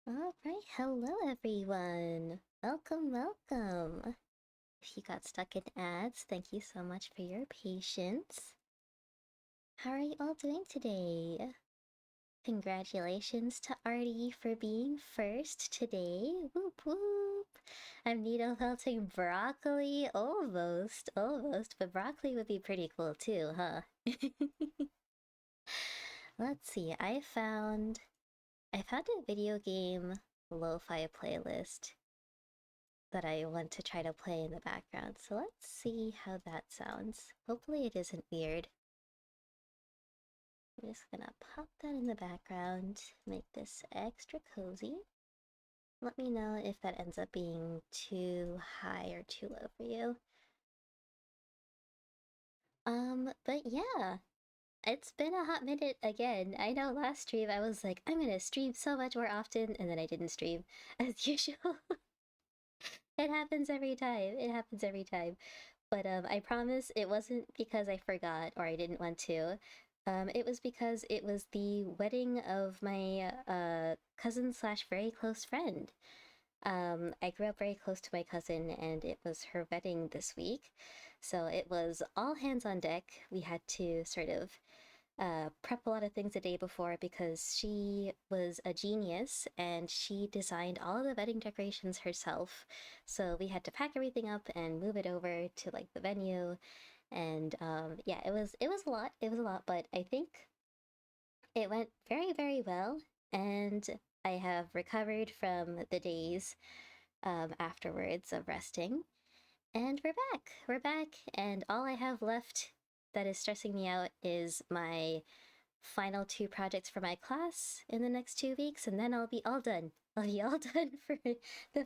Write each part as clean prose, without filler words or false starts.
Alright, hello everyone. Welcome. If you got stuck in ads, thank you so much for your patience. How are you all doing today? Congratulations to Artie for being first today. Whoop whoop. I'm needle felting broccoli. Almost, but broccoli would be pretty cool too, huh? Let's see, I found a video game lo-fi playlist that I want to try to play in the background. So let's see how that sounds. Hopefully it isn't weird. I'm just gonna pop that in the background, make this extra cozy. Let me know if that ends up being too high or too low for you. But yeah, it's been a hot minute again. I know last stream I was like, I'm gonna stream so much more often, and then I didn't stream as usual. It happens every time. It happens every time. But I promise it wasn't because I forgot or I didn't want to. It was because it was the wedding of my cousin slash very close friend. I grew up very close to my cousin, and it was her wedding this week. So it was all hands on deck. We had to sort of prep a lot of things the day before because she was a genius and she designed all of the wedding decorations herself. So we had to pack everything up and move it over to like the venue. And yeah, it was a lot. It was a lot, but I think it went very well. And I have recovered from the days afterwards of resting. And we're back. We're back. And all I have left that is stressing me out is my final two projects for my class in the next 2 weeks, and then I'll be all done. I'll be all done for the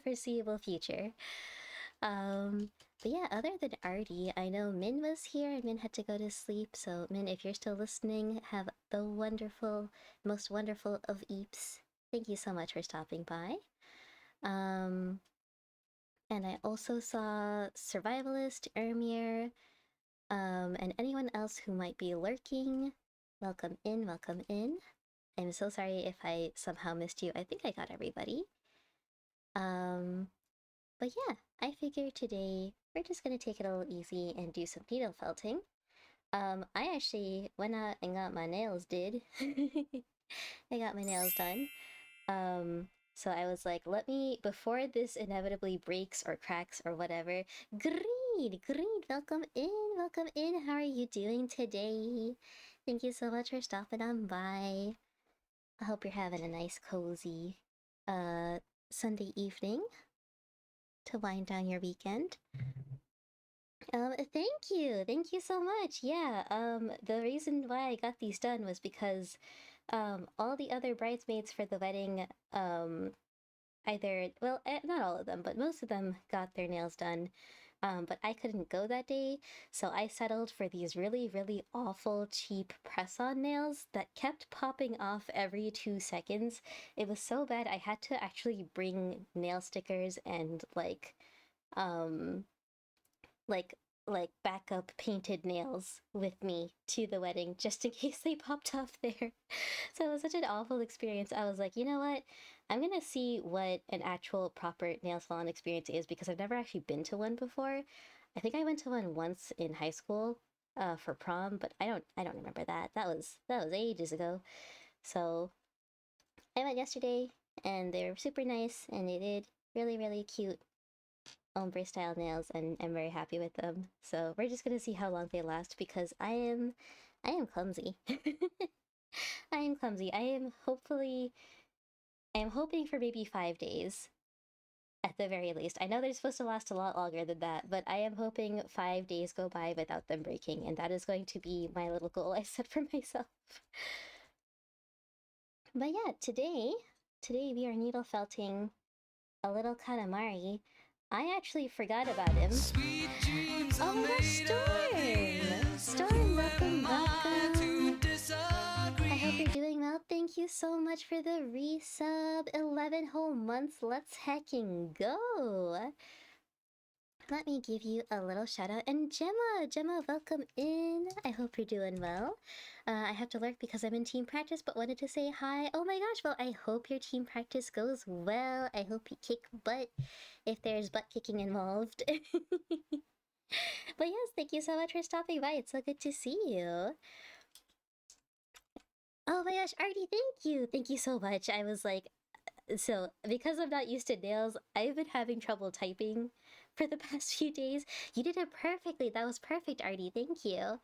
foreseeable future. But yeah, other than Artie, I know Min was here and Min had to go to sleep. So, Min, if you're still listening, have the most wonderful of eeps. Thank you so much for stopping by. Um, and I also saw Survivalist, Ermir, and anyone else who might be lurking. Welcome in, welcome in. I'm so sorry if I somehow missed you. I think I got everybody. Um, but yeah, I figured today we're just gonna take it a little easy and do some needle felting. I actually went out and got my nails did. I got my nails done. So I was like, let me, before this inevitably breaks or cracks or whatever, Greed, welcome in. How are you doing today? Thank you so much for stopping on by. I hope you're having a nice, cozy uh, Sunday evening to wind down your weekend. Thank you so much. Yeah, the reason why I got these done was because, all the other bridesmaids for the wedding, either, well, not all of them, but most of them got their nails done. But I couldn't go that day, so I settled for these really awful cheap press-on nails that kept popping off every 2 seconds. It was so bad I had to actually bring nail stickers and um like backup painted nails with me to the wedding just in case they popped off there. So it was such an awful experience. I was like, you know what? I'm gonna see what an actual proper nail salon experience is because I've never actually been to one before. I think I went to one once in high school for prom, but I don't remember that. That was ages ago. So I went yesterday and they were super nice and they did really cute ombre style nails and I'm very happy with them. So we're just gonna see how long they last because I am clumsy. I am clumsy. I am hoping for maybe 5 days at the very least. I know they're supposed to last a lot longer than that, but I am hoping 5 days go by without them breaking, and that is going to be my little goal I set for myself. But yeah, today we are needle felting a little Katamari. I actually forgot about him. Sweet dreams Oh are my gosh, made of this. Storm, Who welcome, am I to welcome. I hope you're disagree? doing well. Thank you so much for the resub. 11 whole months. Let's hecking go. let me give you a little shout out. And Gemma, welcome in. I hope you're doing well. I have to lurk because I'm in team practice, but wanted to say hi. Oh my gosh, well, I hope your team practice goes well. I hope you kick butt if there's butt kicking involved. But yes, thank you so much for stopping by. It's so good to see you. Oh my gosh, Artie, thank you. Thank you so much. I was like, so because I'm not used to nails, I've been having trouble typing for the past few days. You did it perfectly. That was perfect, Artie. Thank you.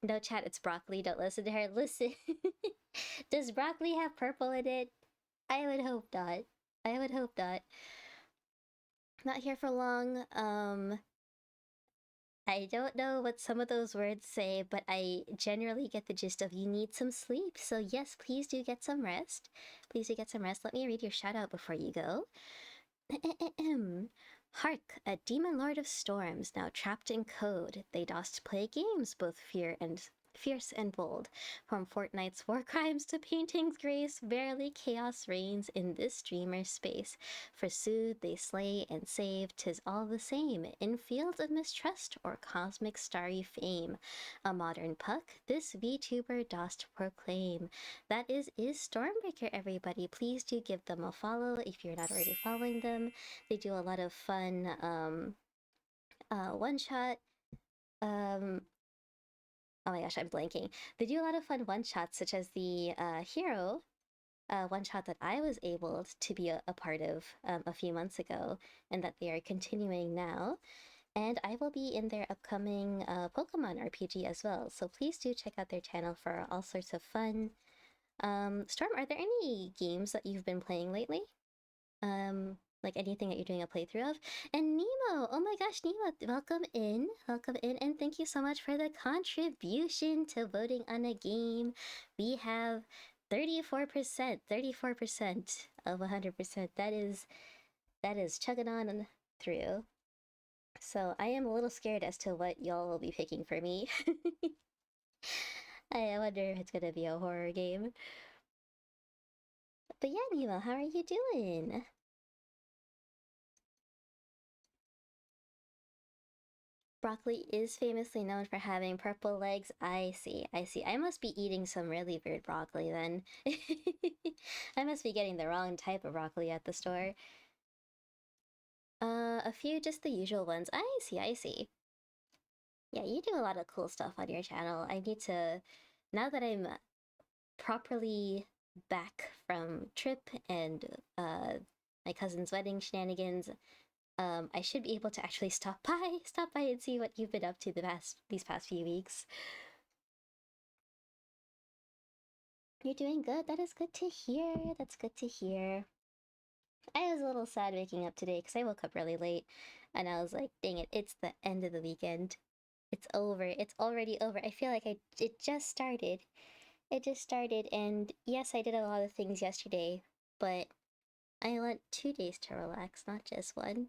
No chat, it's broccoli. Don't listen to her. Listen. Does broccoli have purple in it? I would hope not. I would hope not. Not here for long. I don't know what some of those words say, but I generally get the gist of you need some sleep. So yes, please do get some rest. Please do get some rest. Let me read your shout out before you go. Hark, a demon lord of storms, now trapped in code. They dost play games, both fierce and bold. From fortnight's war crimes to painting's grace, verily chaos reigns in this dreamer's space. For soothe, they slay and save, 'tis all the same, in fields of mistrust or cosmic starry fame. A modern puck, this VTuber dost proclaim. That is Stormbreaker, everybody. Please do give them a follow if you're not already following them. They do a lot of fun one-shot oh my gosh, I'm blanking. They do a lot of fun one-shots, such as the Hero one-shot that I was able to be a part of a few months ago, and that they are continuing now. And I will be in their upcoming Pokemon RPG as well, so please do check out their channel for all sorts of fun. Storm, are there any games that you've been playing lately? Like anything that you're doing a playthrough of? And Nemo, oh my gosh, Nemo, welcome in, and thank you so much for the contribution to voting on a game. We have 34% of 100%. That is chugging on through. So I am a little scared as to what y'all will be picking for me. I wonder if it's gonna be a horror game. But yeah, Nemo, how are you doing? Broccoli is famously known for having purple legs. I see, I see. I must be eating some really weird broccoli then. I must be getting the wrong type of broccoli at the store. A few just the usual ones. I see, I see. Yeah, you do a lot of cool stuff on your channel. I need to, now that I'm properly back from trip and my cousin's wedding shenanigans, I should be able to actually stop by and see what you've been up to these past few weeks. You're doing good. That is good to hear. That's good to hear. I was a little sad waking up today because I woke up really late, and I was like, "Dang it! It's the end of the weekend. It's over. It's already over." I feel like it just started. It just started, and yes, I did a lot of things yesterday, but I want 2 days to relax, not just one.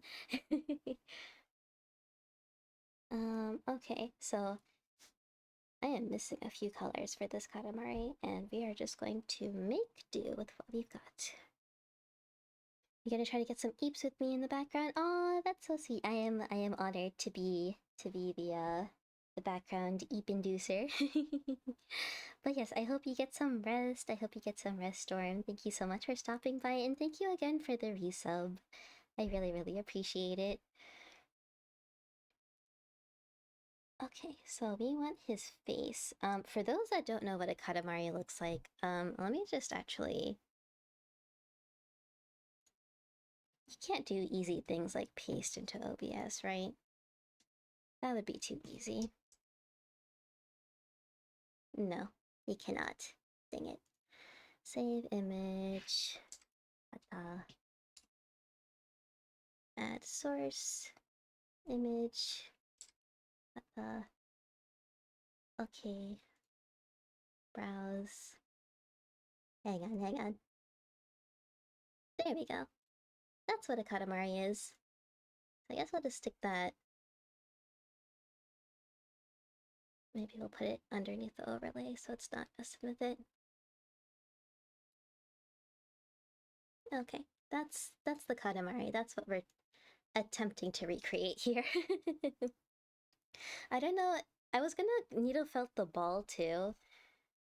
Okay, so I am missing a few colors for this Katamari, and we are just going to make do with what we've got. You gonna try to get some eeps with me in the background? Oh, that's so sweet. I am honored to be the background eep inducer. But yes, I hope you get some rest. I hope you get some rest, Storm. Thank you so much for stopping by, and thank you again for the resub. I really, really appreciate it. Okay, so we want his face. For those that don't know what a Katamari looks like, let me just actually... You can't do easy things like paste into OBS, right? That would be too easy. No, you cannot. Dang it. Save image. Add source. Image. Okay. Browse. Hang on. There we go. That's what a Katamari is. I guess I'll just stick that. Maybe we'll put it underneath the overlay so it's not messing with it. Okay, that's the Katamari. That's what attempting to recreate here. I don't know. I was gonna needle felt the ball too.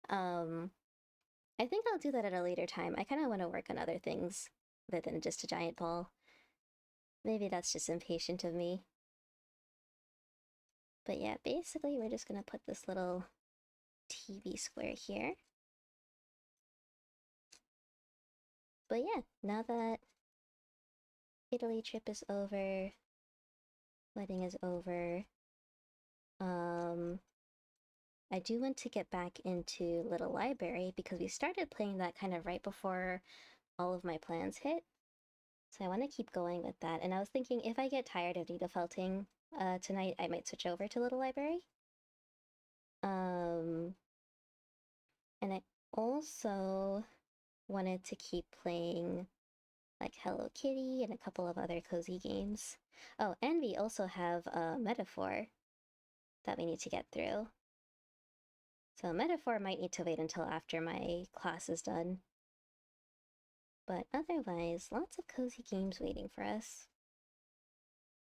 Um, I think I'll do that at a later time. I kind of want to work on other things other than just a giant ball. Maybe that's just impatient of me. But yeah, basically we're just gonna put this little TV square here. But yeah, now that Italy trip is over, wedding is over, I do want to get back into Little Library because we started playing that kind of right before all of my plans hit. So I want to keep going with that. And I was thinking if I get tired of needle felting tonight, I might switch over to Little Library. And I also wanted to keep playing like Hello Kitty and a couple of other cozy games. Oh, and we also have a Metaphor that we need to get through. So Metaphor might need to wait until after my class is done. But otherwise, lots of cozy games waiting for us.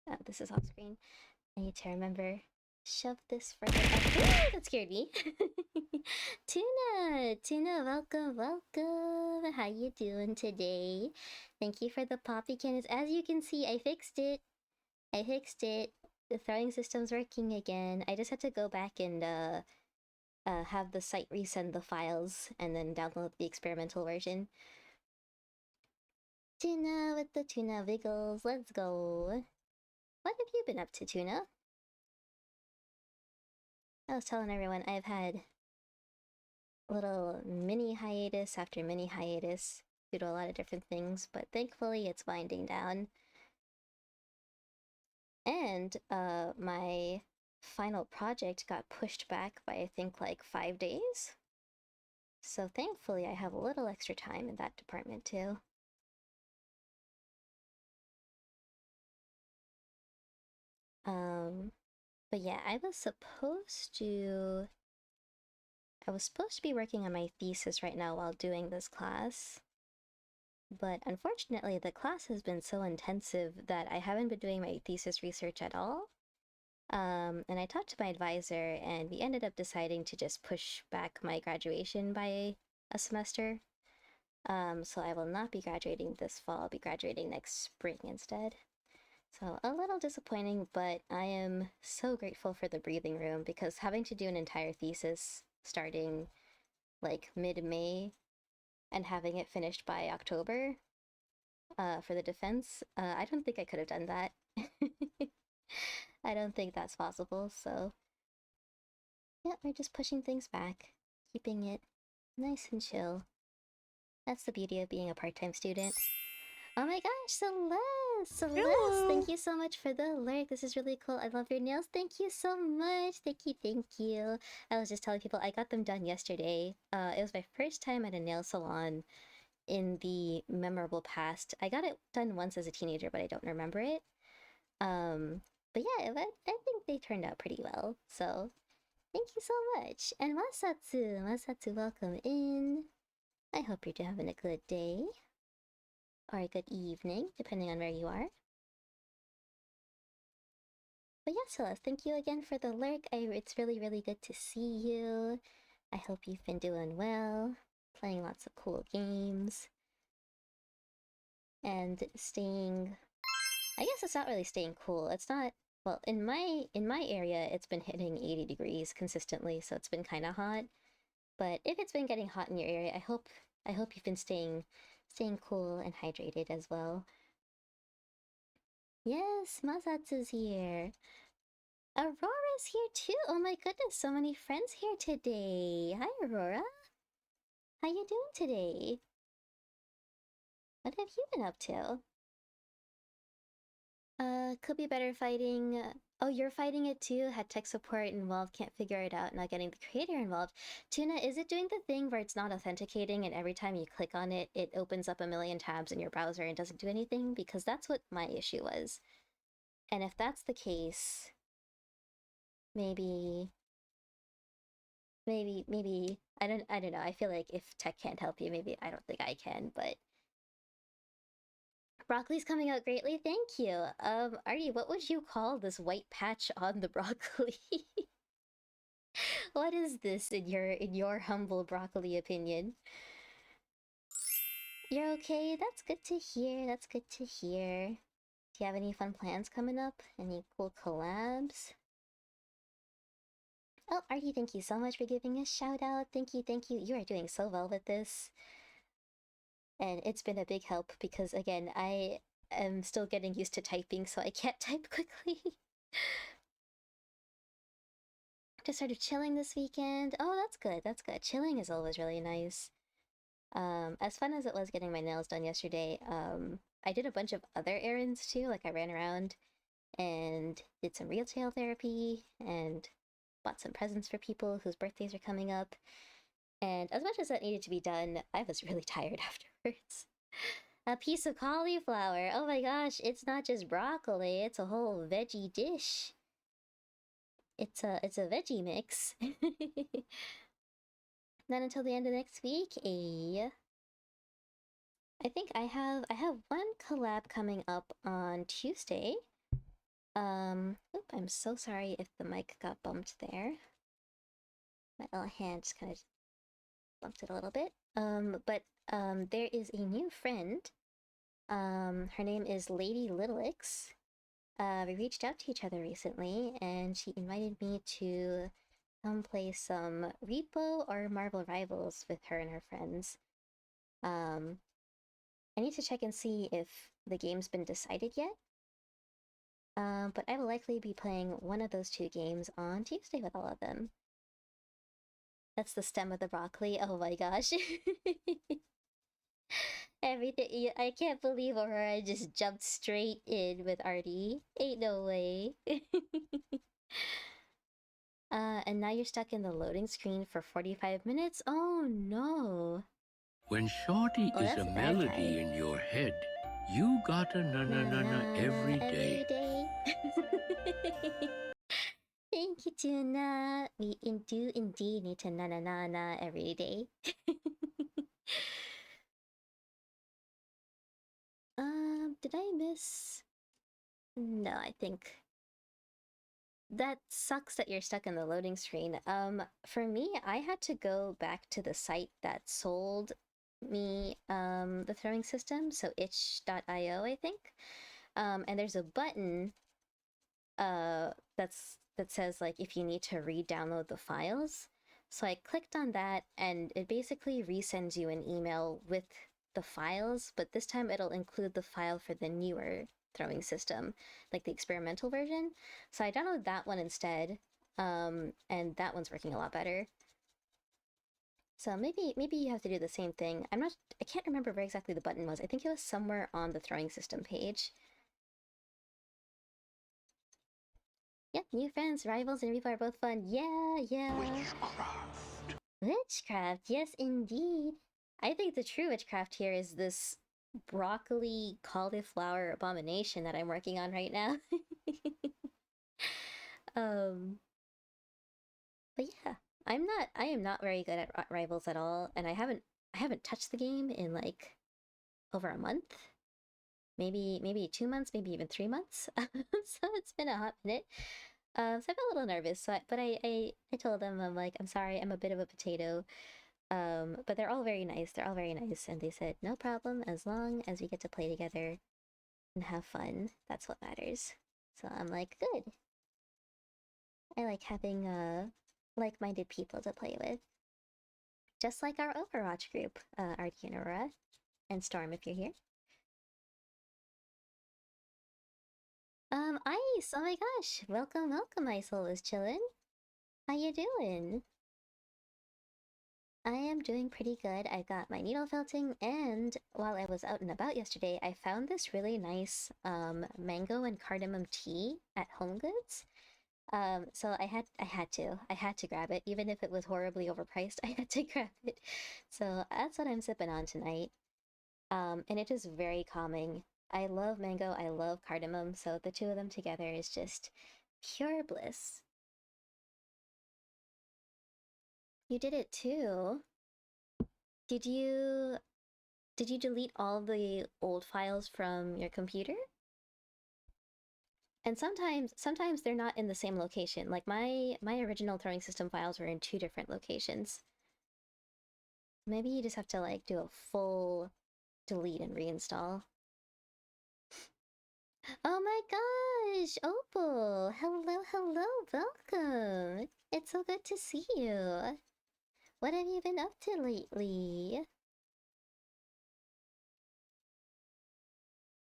Oh, this is off screen. I need to remember, shove this further up. Ooh, that scared me. Tuna, welcome, welcome. How you doing today? Thank you for the poppy cannons. As you can see, I fixed it. The throwing system's working again. I just had to go back and have the site resend the files and then download the experimental version. Tuna with the tuna wiggles. Let's go. What have you been up to, Tuna? I was telling everyone I've had a little mini hiatus after mini hiatus due to a lot of different things, but thankfully it's winding down. And my final project got pushed back by I think like 5 days. So thankfully I have a little extra time in that department too. But yeah, I was supposed to be working on my thesis right now while doing this class. But unfortunately, the class has been so intensive that I haven't been doing my thesis research at all. And I talked to my advisor, and we ended up deciding to just push back my graduation by a semester. So I will not be graduating this fall, I'll be graduating next spring instead. So a little disappointing, but I am so grateful for the breathing room because having to do an entire thesis starting like mid-May and having it finished by October for the defense, I don't think I could have done that. I don't think that's possible, so yeah, we're just pushing things back, keeping it nice and chill. That's the beauty of being a part-time student. Oh my gosh, Celeste! Hello. Thank you so much for the alert. This is really cool. I love your nails. Thank you so much. Thank you. I was just telling people I got them done yesterday. It was my first time at a nail salon in the memorable past. I got it done once as a teenager, but I don't remember it. But yeah, I think they turned out pretty well. So thank you so much. And Masatsu, welcome in. I hope you're having a good day or a good evening, depending on where you are. But yeah, Celeste, thank you again for the lurk. It's really, really good to see you. I hope you've been doing well, playing lots of cool games, and staying. I guess it's not really staying cool. It's not. Well, in my area, it's been hitting 80 degrees consistently, so it's been kind of hot. But if it's been getting hot in your area, I hope you've been staying cool and hydrated as well. Yes, Masatsu's here. Aurora's here too. Oh my goodness, so many friends here today. Hi, Aurora. How you doing today? What have you been up to? Could be better fighting. Oh, you're fighting it too? Had tech support involved, can't figure it out, not getting the creator involved. Tuna, is it doing the thing where it's not authenticating and every time you click on it, it opens up a million tabs in your browser and doesn't do anything? Because that's what my issue was. And if that's the case, maybe I don't know. I feel like if tech can't help you, maybe I don't think I can, but Broccoli's coming out greatly, thank you. Artie, what would you call this white patch on the broccoli? What is this in your humble broccoli opinion? You're okay? That's good to hear. That's good to hear. Do you have any fun plans coming up? Any cool collabs? Oh, Artie, thank you so much for giving a shout out. Thank you, thank you. You are doing so well with this. And it's been a big help because, again, I am still getting used to typing, so I can't type quickly. Just started chilling this weekend. Oh, that's good. That's good. Chilling is always really nice. As fun as it was getting my nails done yesterday, I did a bunch of other errands too. Like I ran around and did some retail therapy and bought some presents for people whose birthdays are coming up. And as much as that needed to be done, I was really tired afterwards. A piece of cauliflower. Oh my gosh, it's not just broccoli, it's a whole veggie dish. It's a veggie mix. Not until the end of next week. I think I have one collab coming up on Tuesday. Oop, I'm so sorry if the mic got bumped there. My little hand just kind of bumped it a little bit. But there is a new friend. Her name is Lady Littleix. We reached out to each other recently, and she invited me to come play some Repo or Marvel Rivals with her and her friends. I need to check and see if the game's been decided yet. But I will likely be playing one of those two games on Tuesday with all of them. That's the stem of the broccoli. Oh my gosh. Everything. I can't believe Aurora just jumped straight in with Artie. Ain't no way. And now you're stuck in the loading screen for 45 minutes? Oh no. When Shorty Oh, is that's a a bad melody vibe. in your head, you gotta na every day. Thank you, Tuna. We do indeed need to na every day. Did I miss? No, I think that sucks that you're stuck in the loading screen. For me, I had to go back to the site that sold me the throwing system, so itch.io, I think. And there's a button that says like if you need to re-download the files. So I clicked on that and it basically resends you an email with the files, but this time it'll include the file for the newer throwing system, like the experimental version. So I downloaded that one instead, and that one's working a lot better. So maybe you have to do the same thing. I can't remember where exactly the button was. I think it was somewhere on the throwing system page. Yep, new friends, rivals, and Repo are both fun. Yeah. Witchcraft. Witchcraft, yes indeed. I think the true witchcraft here is this broccoli cauliflower abomination that I'm working on right now. um, but yeah, I am not very good at rivals at all, and I haven't touched the game in like over a month. Maybe 2 months, maybe even 3 months. So it's been a hot minute. So I felt a little nervous. But I told them I'm like I'm sorry, I'm a bit of a potato. But they're all very nice. They're all very nice, and they said no problem as long as we get to play together and have fun. That's what matters. So I'm like good. I like having like-minded people to play with, just like our Overwatch group, Artie and Aurora, and Storm if you're here. Ice! Oh my gosh! Welcome, my soul is chillin'. How you doing? I am doing pretty good. I got my needle felting, and while I was out and about yesterday, I found this really nice mango and cardamom tea at Home Goods. So I had to grab it, even if it was horribly overpriced. I had to grab it. So that's what I'm sipping on tonight. And it is very calming. I love mango, I love cardamom, so the two of them together is just pure bliss. You did it too. Did you Did you delete all the old files from your computer? And sometimes they're not in the same location. Like my original throwing system files were in 2 different locations. Maybe you just have to like do a full delete and reinstall. Oh my gosh, Opal! Hello, welcome! It's so good to see you. What have you been up to lately?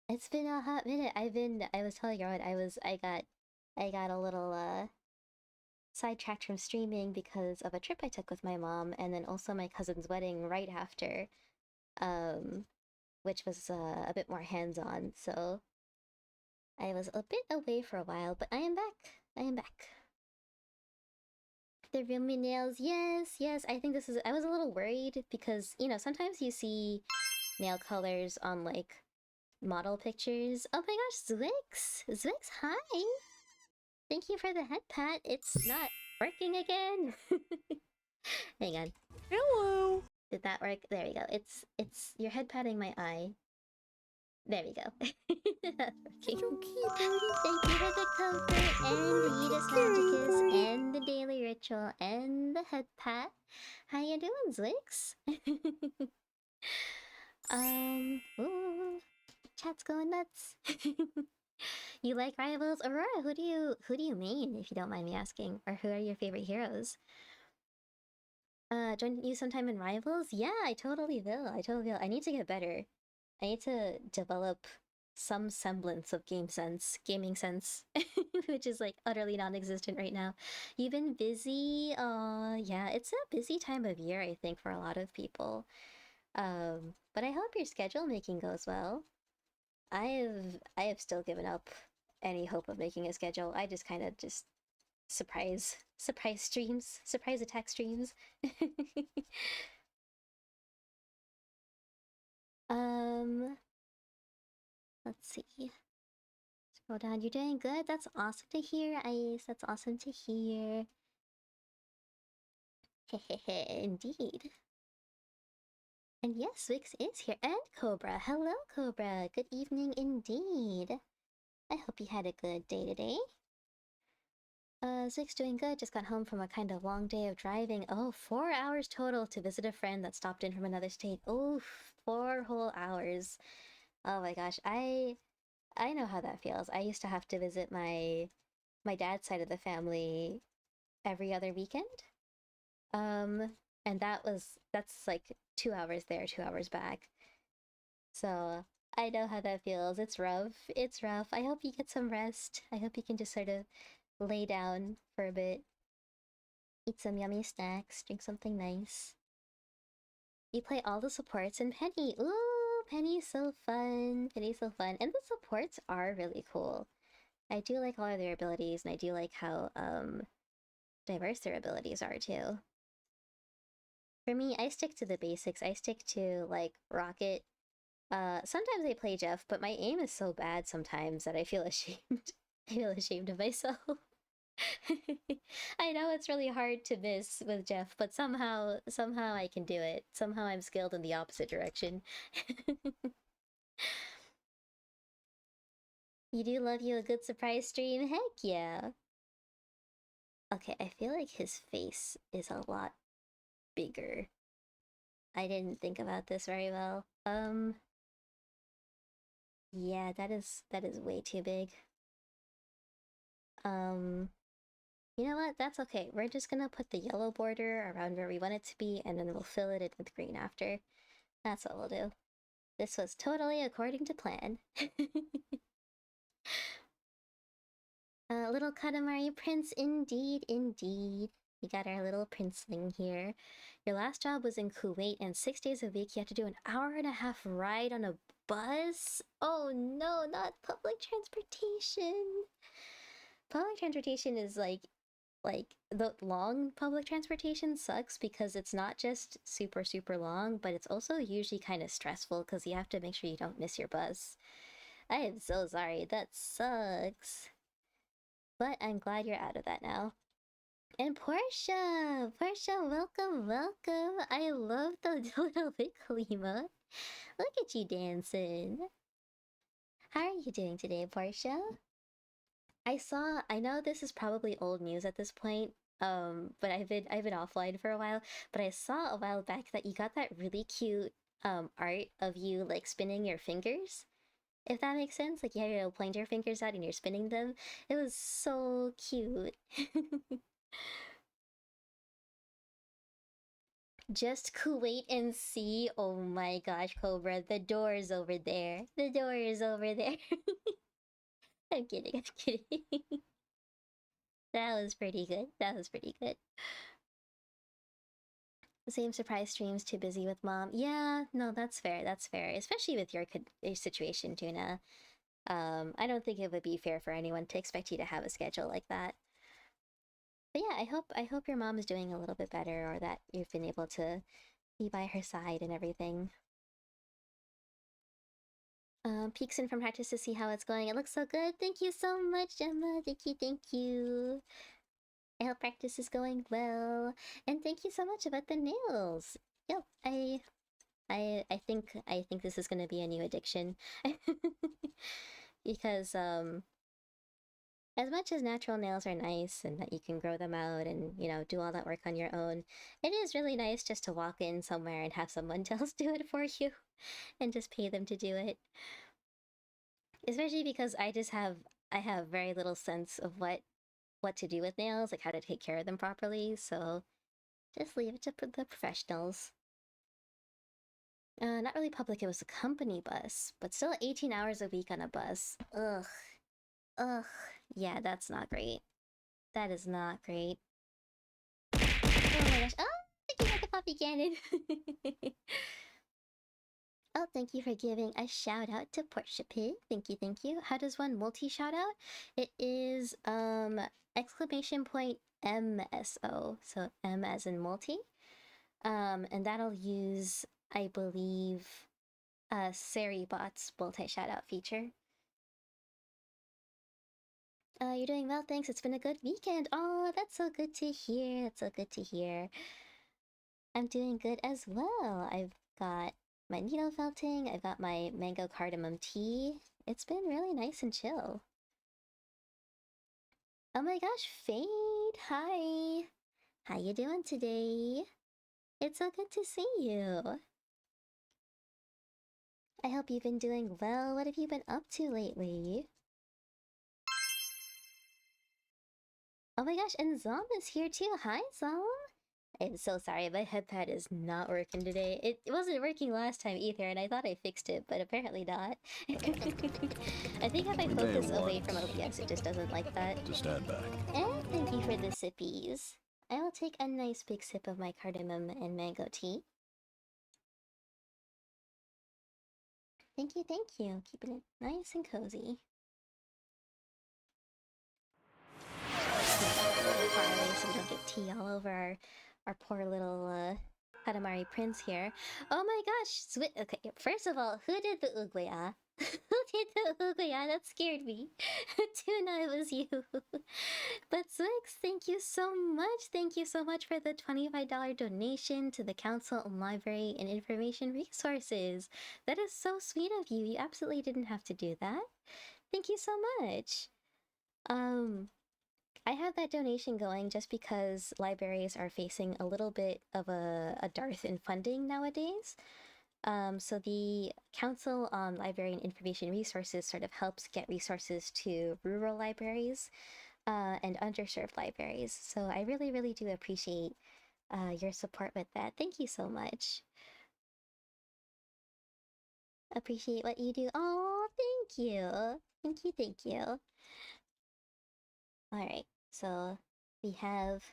It's been a hot minute. I was telling Rowan, I got a little sidetracked from streaming because of a trip I took with my mom, and then also my cousin's wedding right after, which was a bit more hands-on. So I was a bit away for a while, but I am back. I am back. The Rumi nails, yes. I think this is. I was a little worried because sometimes you see nail colors on like model pictures. Oh my gosh, Zwix, hi. Thank you for the head pat. It's not working again. Hang on. Hello. Did that work? There we go. It's you're head patting my eye. There we go. That's working. So cute. Thank you for the comfort and the Edis Magicus and the daily ritual and the head pat. How you doing, Zwix? Ooh, chat's going nuts. You like Rivals? Aurora, who do you main, if you don't mind me asking? Or who are your favorite heroes? Join you sometime in Rivals? Yeah, I totally will. I need to get better. I need to develop some semblance of gaming sense, which is like utterly non-existent right now. You've been busy? Yeah, it's a busy time of year, I think, for a lot of people. But I hope your schedule making goes well. I have still given up any hope of making a schedule. I just kind of just surprise streams, surprise attack streams. Let's see. Scroll down. You're doing good. That's awesome to hear, Ice. That's awesome to hear. Hehehe, indeed. And yes, Wix is here. And Cobra. Hello, Cobra. Good evening indeed. I hope you had a good day today. Zig's doing good. Just got home from a kind of long day of driving. Oh, 4 hours total to visit a friend that stopped in from another state. Oof, 4 whole hours. Oh my gosh, I know how that feels. I used to have to visit my dad's side of the family every other weekend. And that's like 2 hours there, 2 hours back. So I know how that feels. It's rough. It's rough. I hope you get some rest. I hope you can just sort of lay down for a bit, eat some yummy snacks, drink something nice. You play all the supports in Penny. Ooh, Penny's so fun. Penny's so fun. And the supports are really cool. I do like all of their abilities, and I do like how diverse their abilities are too. For me, I stick to the basics. I stick to like Rocket. Sometimes I play Jeff, but my aim is so bad sometimes that I feel ashamed. I feel ashamed of myself. I know it's really hard to miss with Jeff, but somehow I can do it. Somehow I'm skilled in the opposite direction. You do love you a good surprise stream? Heck yeah. Okay, I feel like his face is a lot bigger. I didn't think about this very well. Yeah, that is way too big. You know what? That's okay. We're just gonna put the yellow border around where we want it to be, and then we'll fill it in with green after. That's what we'll do. This was totally according to plan. Little Katamari Prince, indeed. We got our little princeling here. Your last job was in Kuwait, and 6 days a week you had to do an hour-and-a-half ride on a bus? Oh no, not public transportation! Public transportation is like the long public transportation sucks because it's not just super long, but it's also usually kind of stressful because you have to make sure you don't miss your bus. I am so sorry, that sucks. But I'm glad you're out of that now. And Portia, welcome. I love the little bit Kalima. Look at you dancing. How are you doing today, Portia? I know this is probably old news at this point, but I've been offline for a while, but I saw a while back that you got that really cute art of you like spinning your fingers, if that makes sense. Like you had your little pointer fingers out and you're spinning them. It was so cute. Just wait and see. Oh my gosh, Cobra, the door is over there. The door is over there. I'm kidding, I'm kidding. That was pretty good. That was pretty good. Same surprise streams, too busy with mom. Yeah, no, that's fair. That's fair. Especially with your situation, Tuna. I don't think it would be fair for anyone to expect you to have a schedule like that. But yeah, I hope your mom is doing a little bit better, or that you've been able to be by her side and everything. Peeks in from practice to see how it's going. It looks so good. Thank you so much, Gemma. Thank you, thank you. I hope practice is going well. And thank you so much about the nails. Yep, I think this is gonna be a new addiction. Because as much as natural nails are nice and that you can grow them out and, do all that work on your own, it is really nice just to walk in somewhere and have someone else do it for you and just pay them to do it. Especially because I have very little sense of what to do with nails, like how to take care of them properly, so just leave it to the professionals. Not really public, it was a company bus, but still 18 hours a week on a bus. Ugh. Ugh. Yeah, that's not great. That is not great. Oh my gosh. Oh, thank you for the puppy cannon. Oh, thank you for giving a shout out to Portia Pig. Thank you, thank you. How does one multi shout out? It is exclamation point MSO. So M as in multi. And that'll use, I believe, Seribot's multi shout out feature. You're doing well, thanks. It's been a good weekend. Oh, that's so good to hear. That's so good to hear. I'm doing good as well. I've got my needle felting, I've got my mango cardamom tea. It's been really nice and chill. Oh my gosh, Fade! Hi! How you doing today? It's so good to see you. I hope you've been doing well. What have you been up to lately? Oh my gosh, and Zom is here too. Hi, Zom! I'm so sorry, my headpad is not working today. It wasn't working last time either, and I thought I fixed it, but apparently not. I think if I focus away from OBS, it just doesn't like that. To stand back. And thank you for the sippies. I will take a nice big sip of my cardamom and mango tea. Thank you, thank you. Keeping it nice and cozy. Far away so we don't get tea all over our poor little Katamari Prince here. Oh my gosh! Okay, first of all, who did the Uguya? Who did the Uguya? That scared me. Tuna, it was you. But Swix, thank you so much. Thank you so much for the $25 donation to the Council on Library and Information Resources. That is so sweet of you. You absolutely didn't have to do that. Thank you so much. I have that donation going just because libraries are facing a little bit of a dearth in funding nowadays. So the Council on Library and Information Resources sort of helps get resources to rural libraries and underserved libraries. So I really, really do appreciate your support with that. Thank you so much. Appreciate what you do. Oh, thank you. Thank you, thank you. Alright, so we have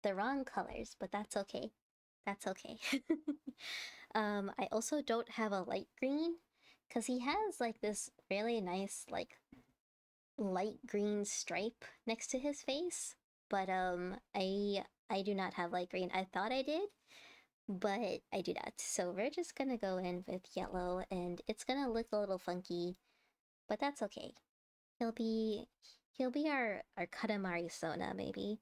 the wrong colors, but that's okay. That's okay. I also don't have a light green because he has like this really nice like light green stripe next to his face, but I do not have light green. I thought I did, but I do not. So we're just gonna go in with yellow, and it's gonna look a little funky, but that's okay. He'll be our Katamari Sona, maybe.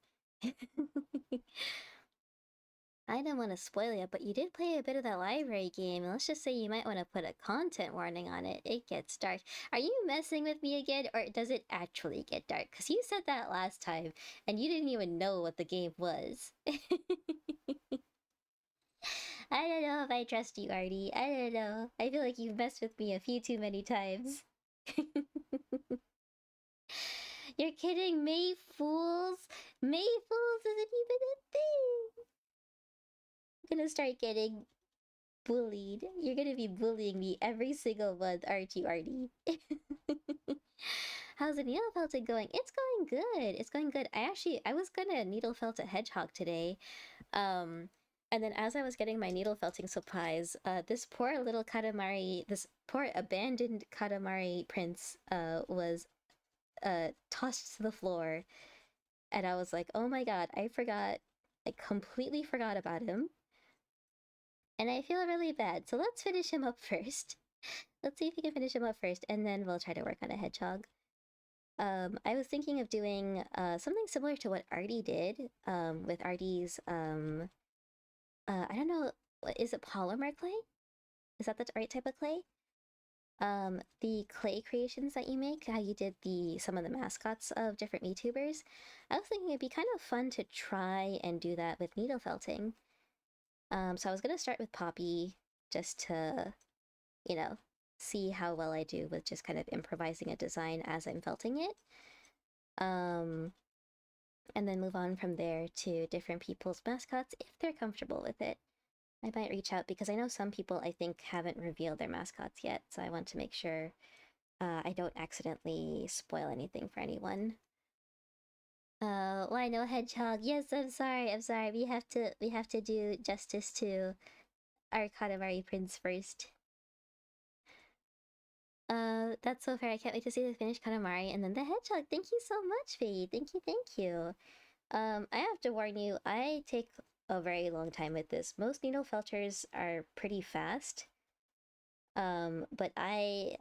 I didn't want to spoil it, but you did play a bit of that library game, and let's just say you might want to put a content warning on it. It gets dark. Are you messing with me again, or does it actually get dark? Because you said that last time, and you didn't even know what the game was. I don't know if I trust you, Artie. I don't know. I feel like you've messed with me a few too many times. You're kidding, May Fools? May Fools isn't even a thing. I'm gonna start getting bullied. You're gonna be bullying me every single month, aren't you, Artie? How's the needle felting going? It's going good. It's going good. I was gonna needle felt a hedgehog today. And then as I was getting my needle felting supplies, this poor little Katamari, this poor abandoned Katamari prince, was tossed to the floor. And I was like, oh my god, I completely forgot about him. And I feel really bad. So let's finish him up first. Let's see if we can finish him up first, and then we'll try to work on a hedgehog. I was thinking of doing something similar to what Artie did, with Artie's, I don't know, is it polymer clay? Is that the right type of clay? The clay creations that you make, how you did some of the mascots of different VTubers. I was thinking it'd be kind of fun to try and do that with needle felting. So I was gonna start with Poppy, just to, you know, see how well I do with just kind of improvising a design as I'm felting it. And then move on from there to different people's mascots if they're comfortable with it. I might reach out because I know some people, I think, haven't revealed their mascots yet, so I want to make sure I don't accidentally spoil anything for anyone. Why no hedgehog? Yes, I'm sorry. We have to do justice to our Katamari Prince first. That's so fair. I can't wait to see the finished Katamari and then the hedgehog. Thank you so much, Faye. Thank you. I have to warn you, I take a very long time with this. Most needle felters are pretty fast. But I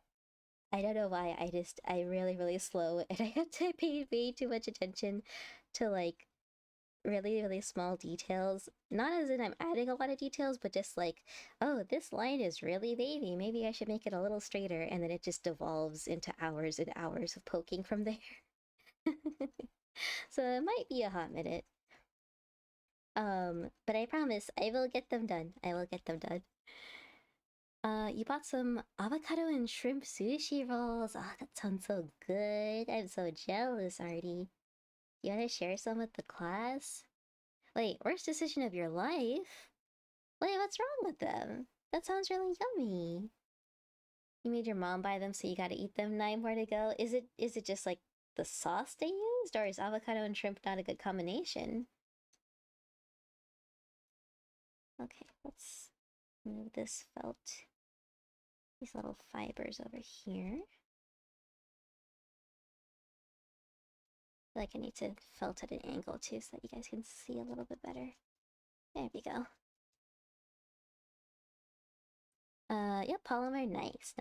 don't know why. I really slow, and I have to pay way too much attention to like really small details. Not as in I'm adding a lot of details, but just like, oh, this line is really wavy. Maybe I should make it a little straighter, and then it just devolves into hours and hours of poking from there. So it might be a hot minute. But I promise I will get them done. You bought some avocado and shrimp sushi rolls. Ah, that sounds so good. I'm so jealous, Artie. You want to share some with the class? Wait, worst decision of your life? Wait, what's wrong with them? That sounds really yummy. You made your mom buy them, so you gotta eat them. 9 more to go. Is it just like the sauce they used, or is avocado and shrimp not a good combination? Okay, let's move this felt. These little fibers over here. I feel like I need to felt at an angle too so that you guys can see a little bit better. There we go. Yep, polymer, nice.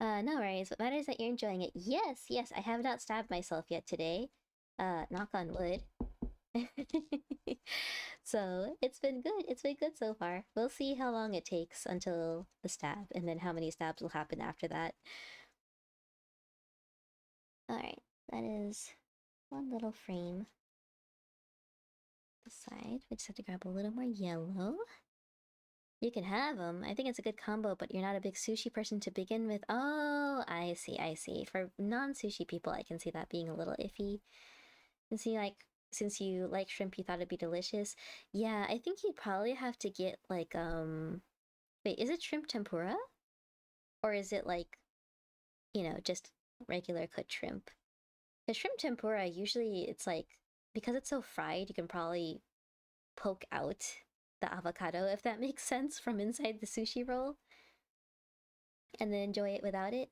No worries, what matters is that you're enjoying it. Yes, I have not stabbed myself yet today. Knock on wood. So, it's been good so far. We'll see how long it takes until the stab, and then how many stabs will happen after that. Alright, that is one little frame. The side, we just have to grab a little more yellow. You can have them. I think it's a good combo, but you're not a big sushi person to begin with. Oh, I see. For non-sushi people, I can see that being a little iffy. Since you like shrimp, you thought it'd be delicious. Yeah, I think you'd probably have to get like, wait, is it shrimp tempura? Or is it like, just regular cooked shrimp? The shrimp tempura, usually it's like, because it's so fried, you can probably poke out the avocado, if that makes sense, from inside the sushi roll, and then enjoy it without it.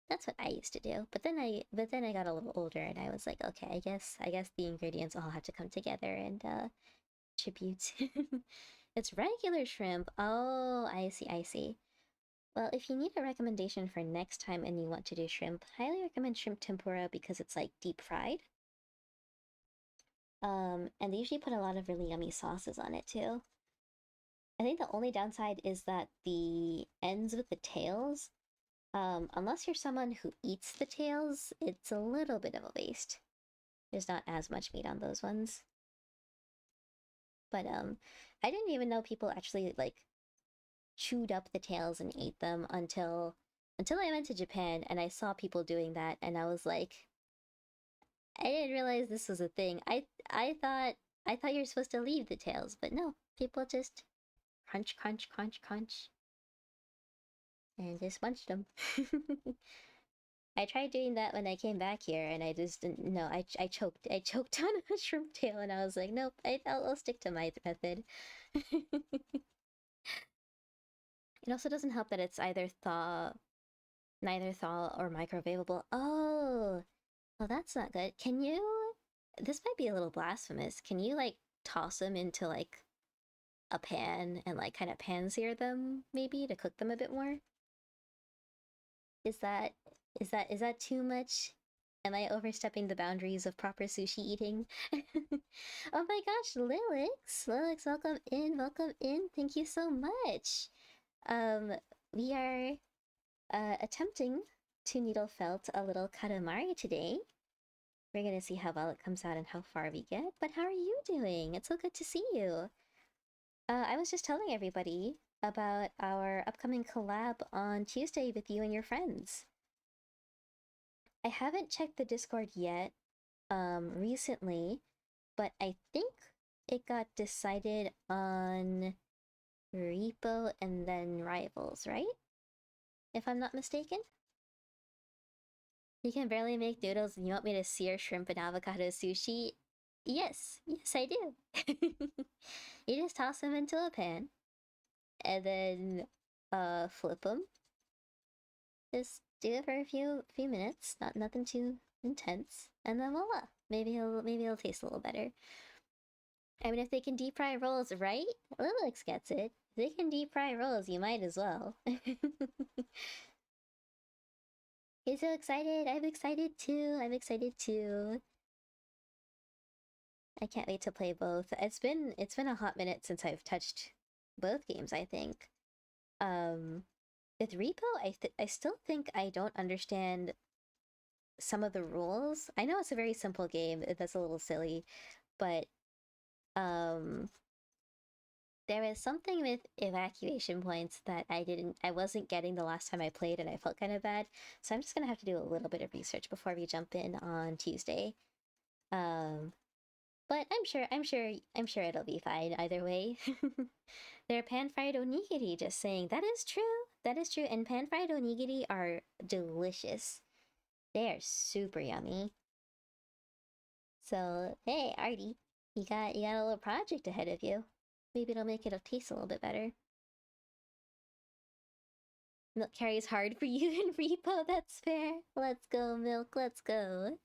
That's what I used to do. But then I got a little older, and I was like, okay, I guess the ingredients all have to come together and tribute. It's regular shrimp. Oh, I see. Well, if you need a recommendation for next time and you want to do shrimp, highly recommend shrimp tempura because it's like deep fried. And they usually put a lot of really yummy sauces on it too. I think the only downside is that the ends with the tails, unless you're someone who eats the tails, it's a little bit of a waste. There's not as much meat on those ones. But I didn't even know people actually like chewed up the tails and ate them until I went to Japan and I saw people doing that and I was like, I didn't realize this was a thing. I thought you're supposed to leave the tails, but no, people just crunch, crunch, crunch, crunch, and just munched them. I tried doing that when I came back here, and I just didn't. No, I choked. I choked on a shrimp tail, and I was like, nope. I'll stick to my method. It also doesn't help that it's neither thaw or microwavable. Oh, well, that's not good. Can you? This might be a little blasphemous. Can you like toss them into like a pan and like kind of pan sear them maybe to cook them a bit more? Is that is that too much? Am I overstepping the boundaries of proper sushi eating? Oh my gosh, Lilix! Lilix, welcome in, welcome in. Thank you so much. Um, we are attempting to needle felt a little katamari today. We're gonna see how well it comes out and how far we get. But how are you doing? It's so good to see you. I was just telling everybody about our upcoming collab on Tuesday with you and your friends. I haven't checked the Discord yet, recently, but I think it got decided on Repo and then Rivals, right? If I'm not mistaken? You can barely make noodles and you want me to sear shrimp and avocado sushi? Yes, yes I do. You just toss them into a pan and then flip them. Just do it for a few minutes, nothing too intense, and then voila. Maybe it'll taste a little better. I mean, if they can deep fry rolls, right? Lilix gets it. If they can deep fry rolls, you might as well. You're so excited. I'm excited too. I'm excited too. I can't wait to play both. It's been a hot minute since I've touched both games, I think. With Repo, I still think I don't understand some of the rules. I know it's a very simple game. That's a little silly, but um there is something with evacuation points that I wasn't getting the last time I played and I felt kind of bad. So I'm just gonna have to do a little bit of research before we jump in on Tuesday. Um but I'm sure it'll be fine either way. They're pan-fried onigiri, just saying. That is true. That is true. And pan-fried onigiri are delicious. They are super yummy. So, hey, Artie, you got a little project ahead of you. Maybe it'll make it taste a little bit better. Milk carries hard for you in Repo, that's fair. Let's go, Milk, let's go.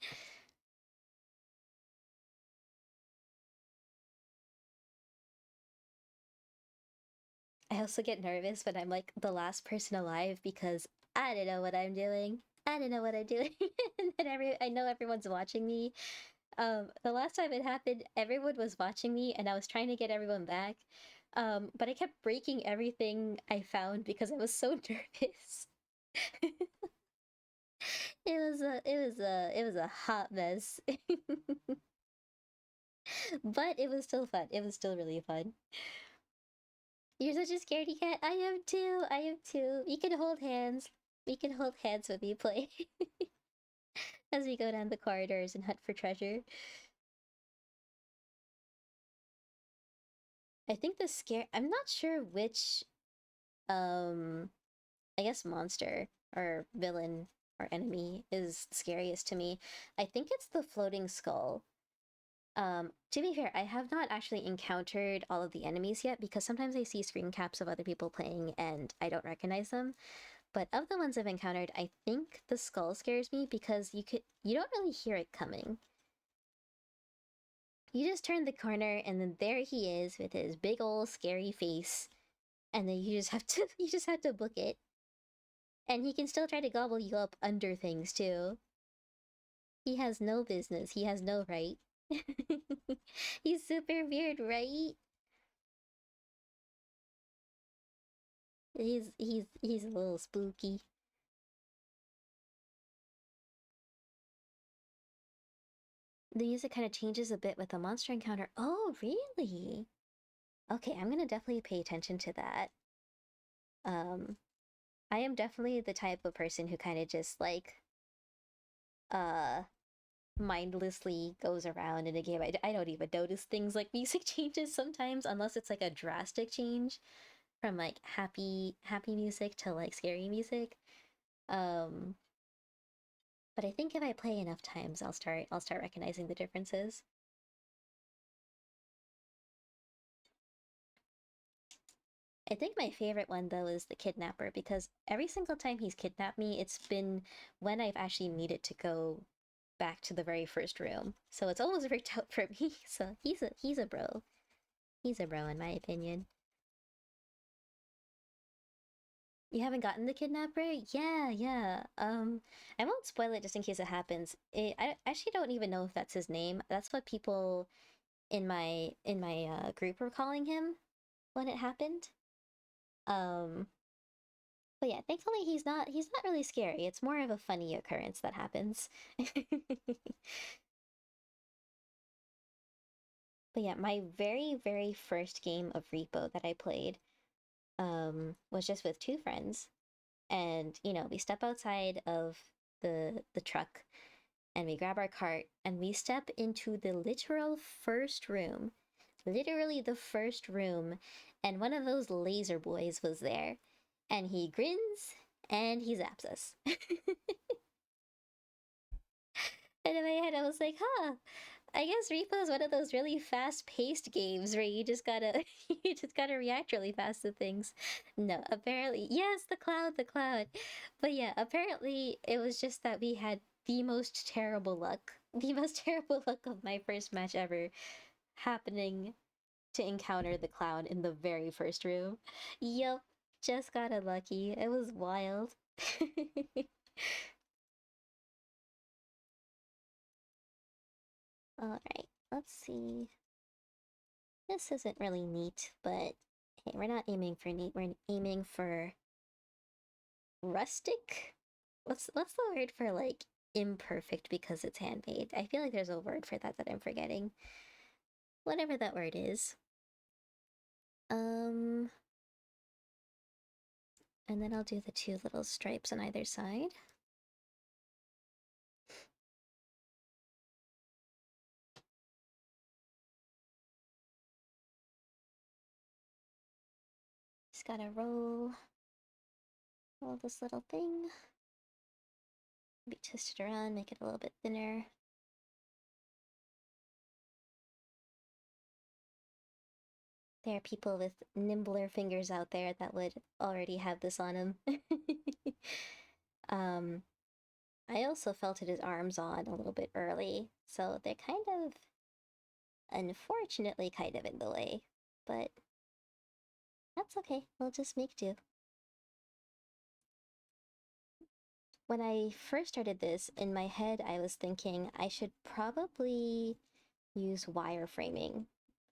I also get nervous when I'm like the last person alive because I don't know what I'm doing. I don't know what I'm doing. And then I know everyone's watching me. The last time it happened, everyone was watching me and I was trying to get everyone back. But I kept breaking everything I found because I was so nervous. It was a hot mess. But it was still fun. It was still really fun. You're such a scaredy cat. I am too. I am too. We can hold hands. We can hold hands when we play. As we go down the corridors and hunt for treasure. I think I'm not sure which I guess monster or villain or enemy is scariest to me. I think it's the floating skull. To be fair, I have not actually encountered all of the enemies yet because sometimes I see screen caps of other people playing and I don't recognize them. But of the ones I've encountered, I think the skull scares me because you don't really hear it coming. You just turn the corner and then there he is with his big old scary face. And then you just have to book it. And he can still try to gobble you up under things too. He has no business. He has no right. He's super weird, right? He's a little spooky. The music kind of changes a bit with the monster encounter. Oh, really? Okay, I'm gonna definitely pay attention to that. Um, I am definitely the type of person who kind of just like uh mindlessly goes around in a game. I don't even notice things like music changes sometimes unless it's like a drastic change from like happy music to like scary music. Um, but I think if I play enough times, I'll start recognizing the differences. I think my favorite one though is the kidnapper because every single time he's kidnapped me, it's been when I've actually needed to go back to the very first room. So it's almost worked out for me. So he's a bro. He's a bro in my opinion. You haven't gotten the kidnapper? Yeah, yeah. I won't spoil it just in case it happens. I actually don't even know if that's his name. That's what people in my group were calling him when it happened. Um, but yeah, thankfully he's not really scary. It's more of a funny occurrence that happens. But yeah, my very, very first game of Repo that I played was just with two friends. And, we step outside of the truck and we grab our cart and we step into the literal first room. Literally the first room, and one of those laser boys was there. And he grins and he zaps us. And in my head, I was like, huh, I guess Repo is one of those really fast-paced games where you just gotta you just gotta react really fast to things. No, apparently, yes, the cloud. But yeah, apparently it was just that we had the most terrible luck, the most terrible luck of my first match ever, happening to encounter the clown in the very first room. Yup, just got unlucky. It was wild. All right, let's see. This isn't really neat, but hey, we're not aiming for neat. We're aiming for rustic. What's the word for like imperfect because it's handmade? I feel like there's a word for that that I'm forgetting. Whatever that word is. Um, and then I'll do the two little stripes on either side. Just gotta roll this little thing. Maybe twist it around, make it a little bit thinner. There are people with nimbler fingers out there that would already have this on them. um, I also felted his arms on a little bit early, so they're kind of, unfortunately, kind of in the way. But that's okay, we'll just make do. When I first started this, in my head, I was thinking I should probably use wireframing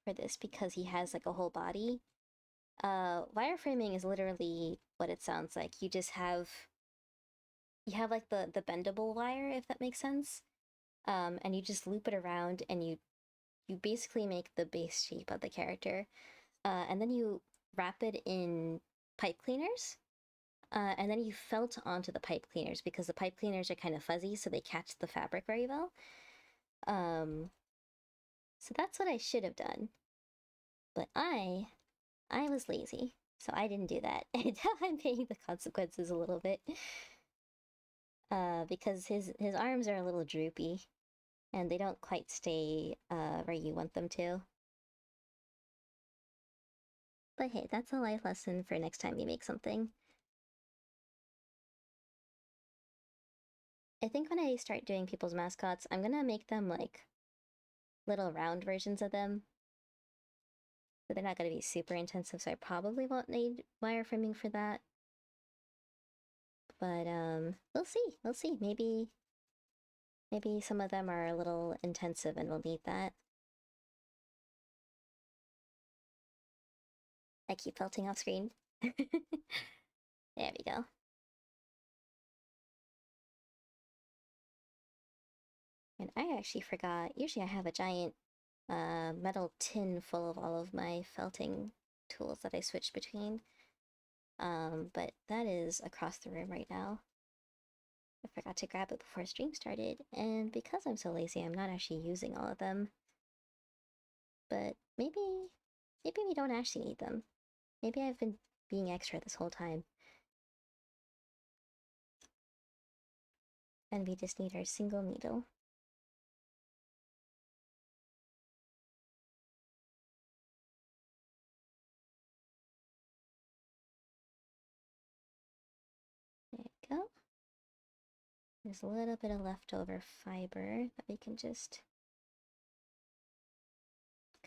for this because he has like a whole body. Wireframing is literally what it sounds like. You have like the bendable wire, if that makes sense. And you just loop it around and you basically make the base shape of the character. And then you wrap it in pipe cleaners. And then you felt onto the pipe cleaners because the pipe cleaners are kind of fuzzy, so they catch the fabric very well. Um, so that's what I should have done. But I was lazy, so I didn't do that. And now I'm paying the consequences a little bit. Because his arms are a little droopy, and they don't quite stay where you want them to. But hey, that's a life lesson for next time you make something. I think when I start doing people's mascots, I'm gonna make them like little round versions of them. But they're not gonna be super intensive, so I probably won't need wireframing for that. But we'll see. We'll see. Maybe some of them are a little intensive and we'll need that. I keep felting off screen. There we go. And I actually forgot, usually I have a giant metal tin full of all of my felting tools that I switch between. But that is across the room right now. I forgot to grab it before stream started, and because I'm so lazy, I'm not actually using all of them. But maybe we don't actually need them. Maybe I've been being extra this whole time. And we just need our single needle. There we go. There's a little bit of leftover fiber that we can just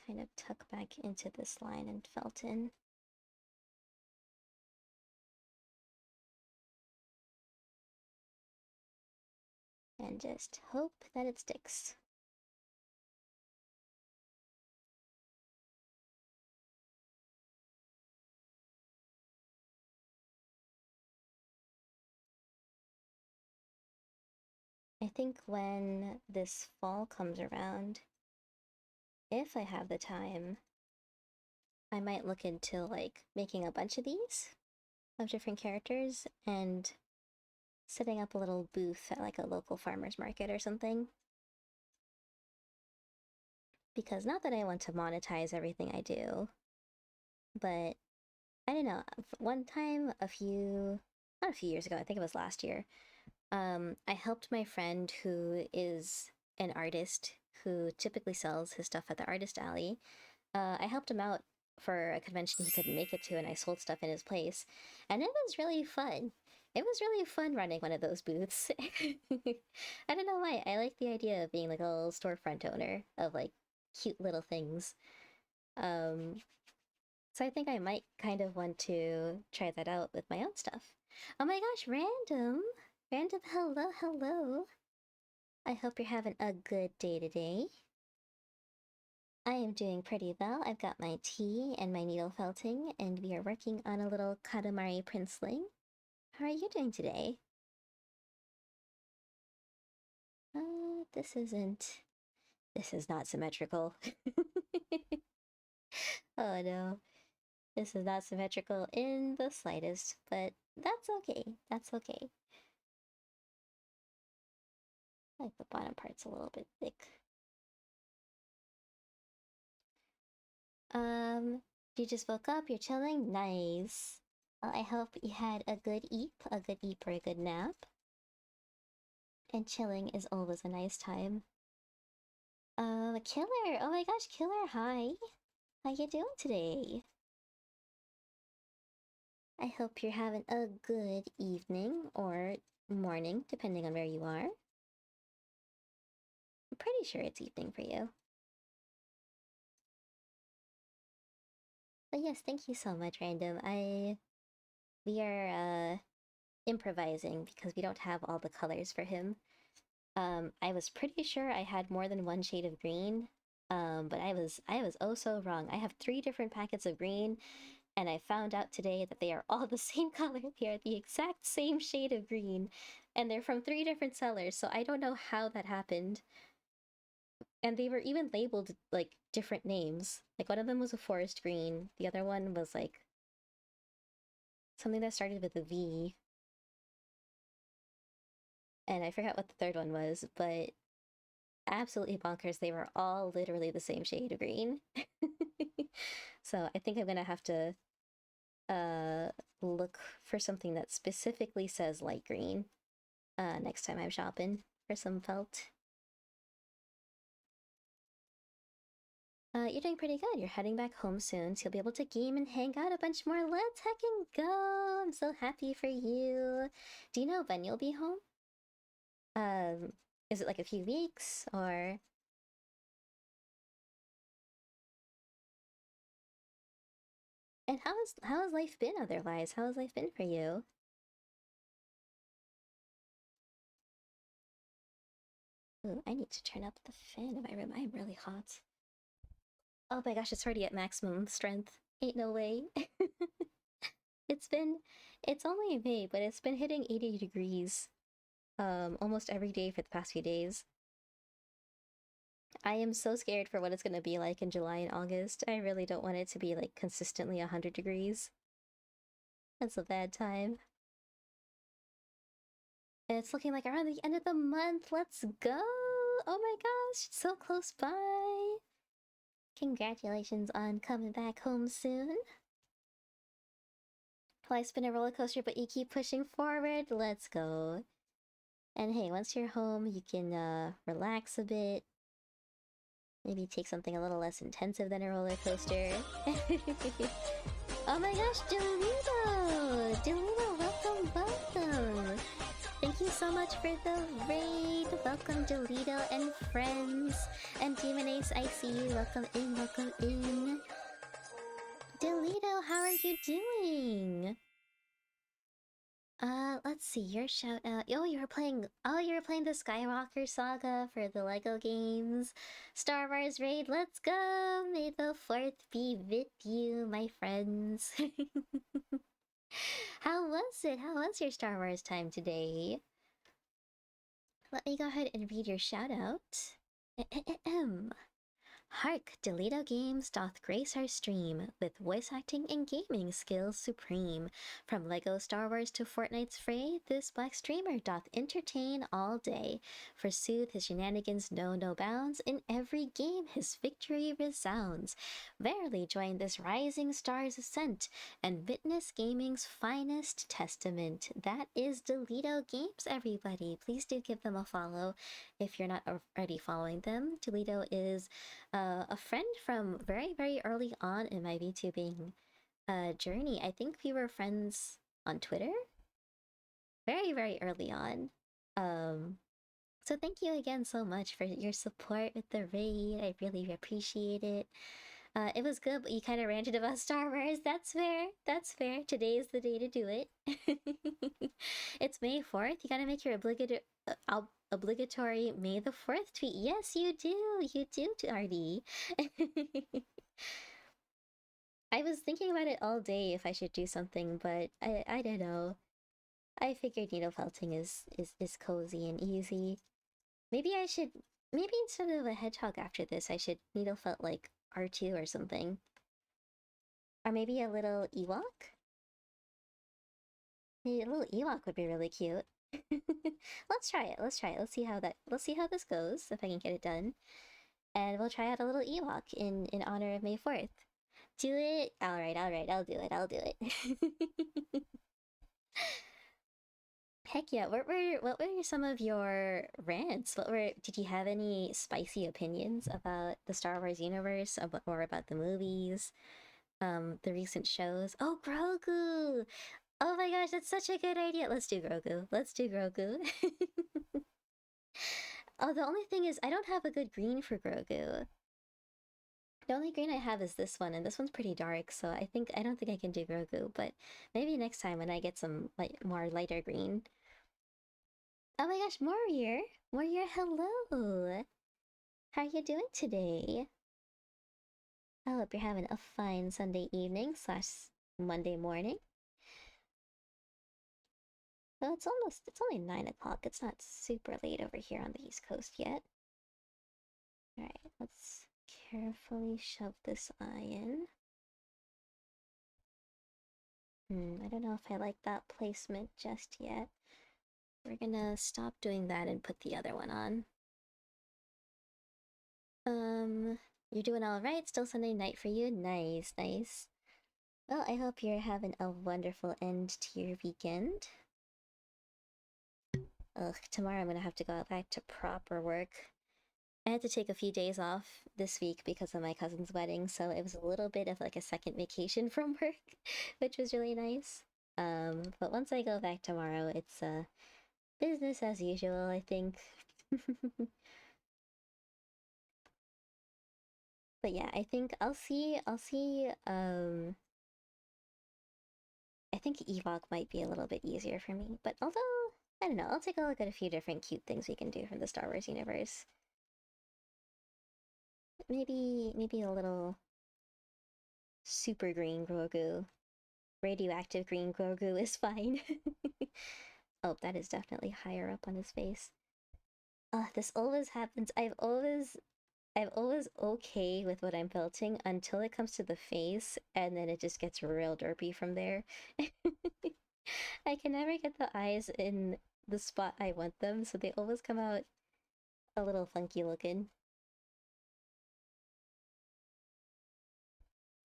kind of tuck back into this line and felt in. And just hope that it sticks. I think when this fall comes around, if I have the time, I might look into like making a bunch of these of different characters and setting up a little booth at like a local farmer's market or something. Because not that I want to monetize everything I do, but I don't know. One time, not a few years ago, I think it was last year, I helped my friend who is an artist who typically sells his stuff at the Artist Alley. I helped him out for a convention he couldn't make it to, and I sold stuff in his place, and it was really fun. It was really fun running one of those booths. I don't know why. I like the idea of being like a little storefront owner of like cute little things. Um, so I think I might kind of want to try that out with my own stuff. Oh my gosh, random! Random, hello, hello. I hope you're having a good day today. I am doing pretty well. I've got my tea and my needle felting, and we are working on a little Katamari princeling. How are you doing today? This is not symmetrical. Oh no. This is not symmetrical in the slightest, but that's okay. That's okay. Like the bottom part's a little bit thick. You just woke up, you're chilling? Nice. Well, I hope you had a good eat or a good nap. And chilling is always a nice time. Killer! Oh my gosh, Killer, hi! How you doing today? I hope you're having a good evening or morning, depending on where you are. I'm pretty sure it's evening for you. But yes, thank you so much, Random. We are improvising because we don't have all the colors for him. I was pretty sure I had more than one shade of green. But I was oh so wrong. I have 3 different packets of green, and I found out today that they are all the same color. They are the exact same shade of green, and they're from 3 different sellers, so I don't know how that happened. And they were even labeled like different names. Like one of them was a forest green, the other one was like something that started with a V. And I forgot what the third one was, but absolutely bonkers. They were all literally the same shade of green. So I think I'm gonna have to look for something that specifically says light green next time I'm shopping for some felt. You're doing pretty good. You're heading back home soon, so you'll be able to game and hang out a bunch more. Let's heckin' go! I'm so happy for you. Do you know when you'll be home? Is it like a few weeks or? And how has life been otherwise? How has life been for you? Ooh, I need to turn up the fan in my room. I'm really hot. Oh my gosh, it's already at maximum strength. Ain't no way. It's only May, but it's been hitting 80 degrees almost every day for the past few days. I am so scared for what it's gonna be like in July and August. I really don't want it to be like consistently 100 degrees. That's a bad time. It's looking like around the end of the month. Let's go! Oh my gosh, it's so close by. Congratulations on coming back home soon. Life's been a roller coaster, but you keep pushing forward. Let's go. And hey, once you're home, you can relax a bit. Maybe take something a little less intensive than a roller coaster. Oh my gosh, Delito! Delito, welcome! Thank you so much for the raid. Welcome, Delito and friends. And Demon Ace, I see you. Welcome in. Delito, how are you doing? Let's see, your shout out. Oh, you were playing the Skywalker Saga for the Lego games. Star Wars raid, let's go! May the 4th be with you, my friends. How was it? How was your Star Wars time today? Let me go ahead and read your shout out. Hark, Delito Games doth grace our stream with voice acting and gaming skills supreme. From LEGO Star Wars to Fortnite's fray, this black streamer doth entertain all day. Forsooth his shenanigans know no bounds, in every game his victory resounds. Verily join this rising star's ascent, and witness gaming's finest testament. That is Delito Games, everybody. Please do give them a follow if you're not already following them. Delito is a friend from very, very early on in my VTubing journey. I think we were friends on Twitter very, very early on. So thank you again so much for your support with the raid. I really appreciate it. It was good, but you kind of ranted about Star Wars. That's fair. That's fair. Today is the day to do it. It's May 4th. You gotta make your obligatory May the 4th tweet. Yes, you do. You do, RD. I was thinking about it all day if I should do something, but I don't know. I figured needle felting is cozy and easy. Maybe instead of a hedgehog after this, I should needle felt like R2 or something. Or maybe a little Ewok? Maybe a little Ewok would be really cute. Let's try it. Let's see how this goes, if I can get it done. And we'll try out a little Ewok in honor of May 4th. Do it? Alright, I'll do it. Heck yeah, what were some of your rants? Did you have any spicy opinions about the Star Wars universe, or about the movies, the recent shows? Oh, Grogu! Oh my gosh, that's such a good idea. Let's do Grogu. Oh, the only thing is I don't have a good green for Grogu. The only green I have is this one, and this one's pretty dark, so I don't think I can do Grogu, but maybe next time when I get some more lighter green. Oh my gosh, Warrior, hello! How are you doing today? I hope you're having a fine Sunday evening / Monday morning. Well, it's only 9 o'clock. It's not super late over here on the East Coast yet. Alright, let's carefully shove this eye in. I don't know if I like that placement just yet. We're gonna stop doing that and put the other one on. You're doing alright? Still Sunday night for you? Nice. Well, I hope you're having a wonderful end to your weekend. Ugh, tomorrow I'm gonna have to go back to proper work. I had to take a few days off this week because of my cousin's wedding, so it was a little bit of like a second vacation from work, which was really nice. But once I go back tomorrow, it's business as usual, I think. But yeah, I think I'll see, I think Ewok might be a little bit easier for me, but although, I don't know, I'll take a look at a few different cute things we can do from the Star Wars universe. Maybe a little super green Grogu. Radioactive green Grogu is fine. Oh, that is definitely higher up on his face. This always happens. I'm always okay with what I'm belting until it comes to the face, and then it just gets real derpy from there. I can never get the eyes in the spot I want them, so they always come out a little funky looking.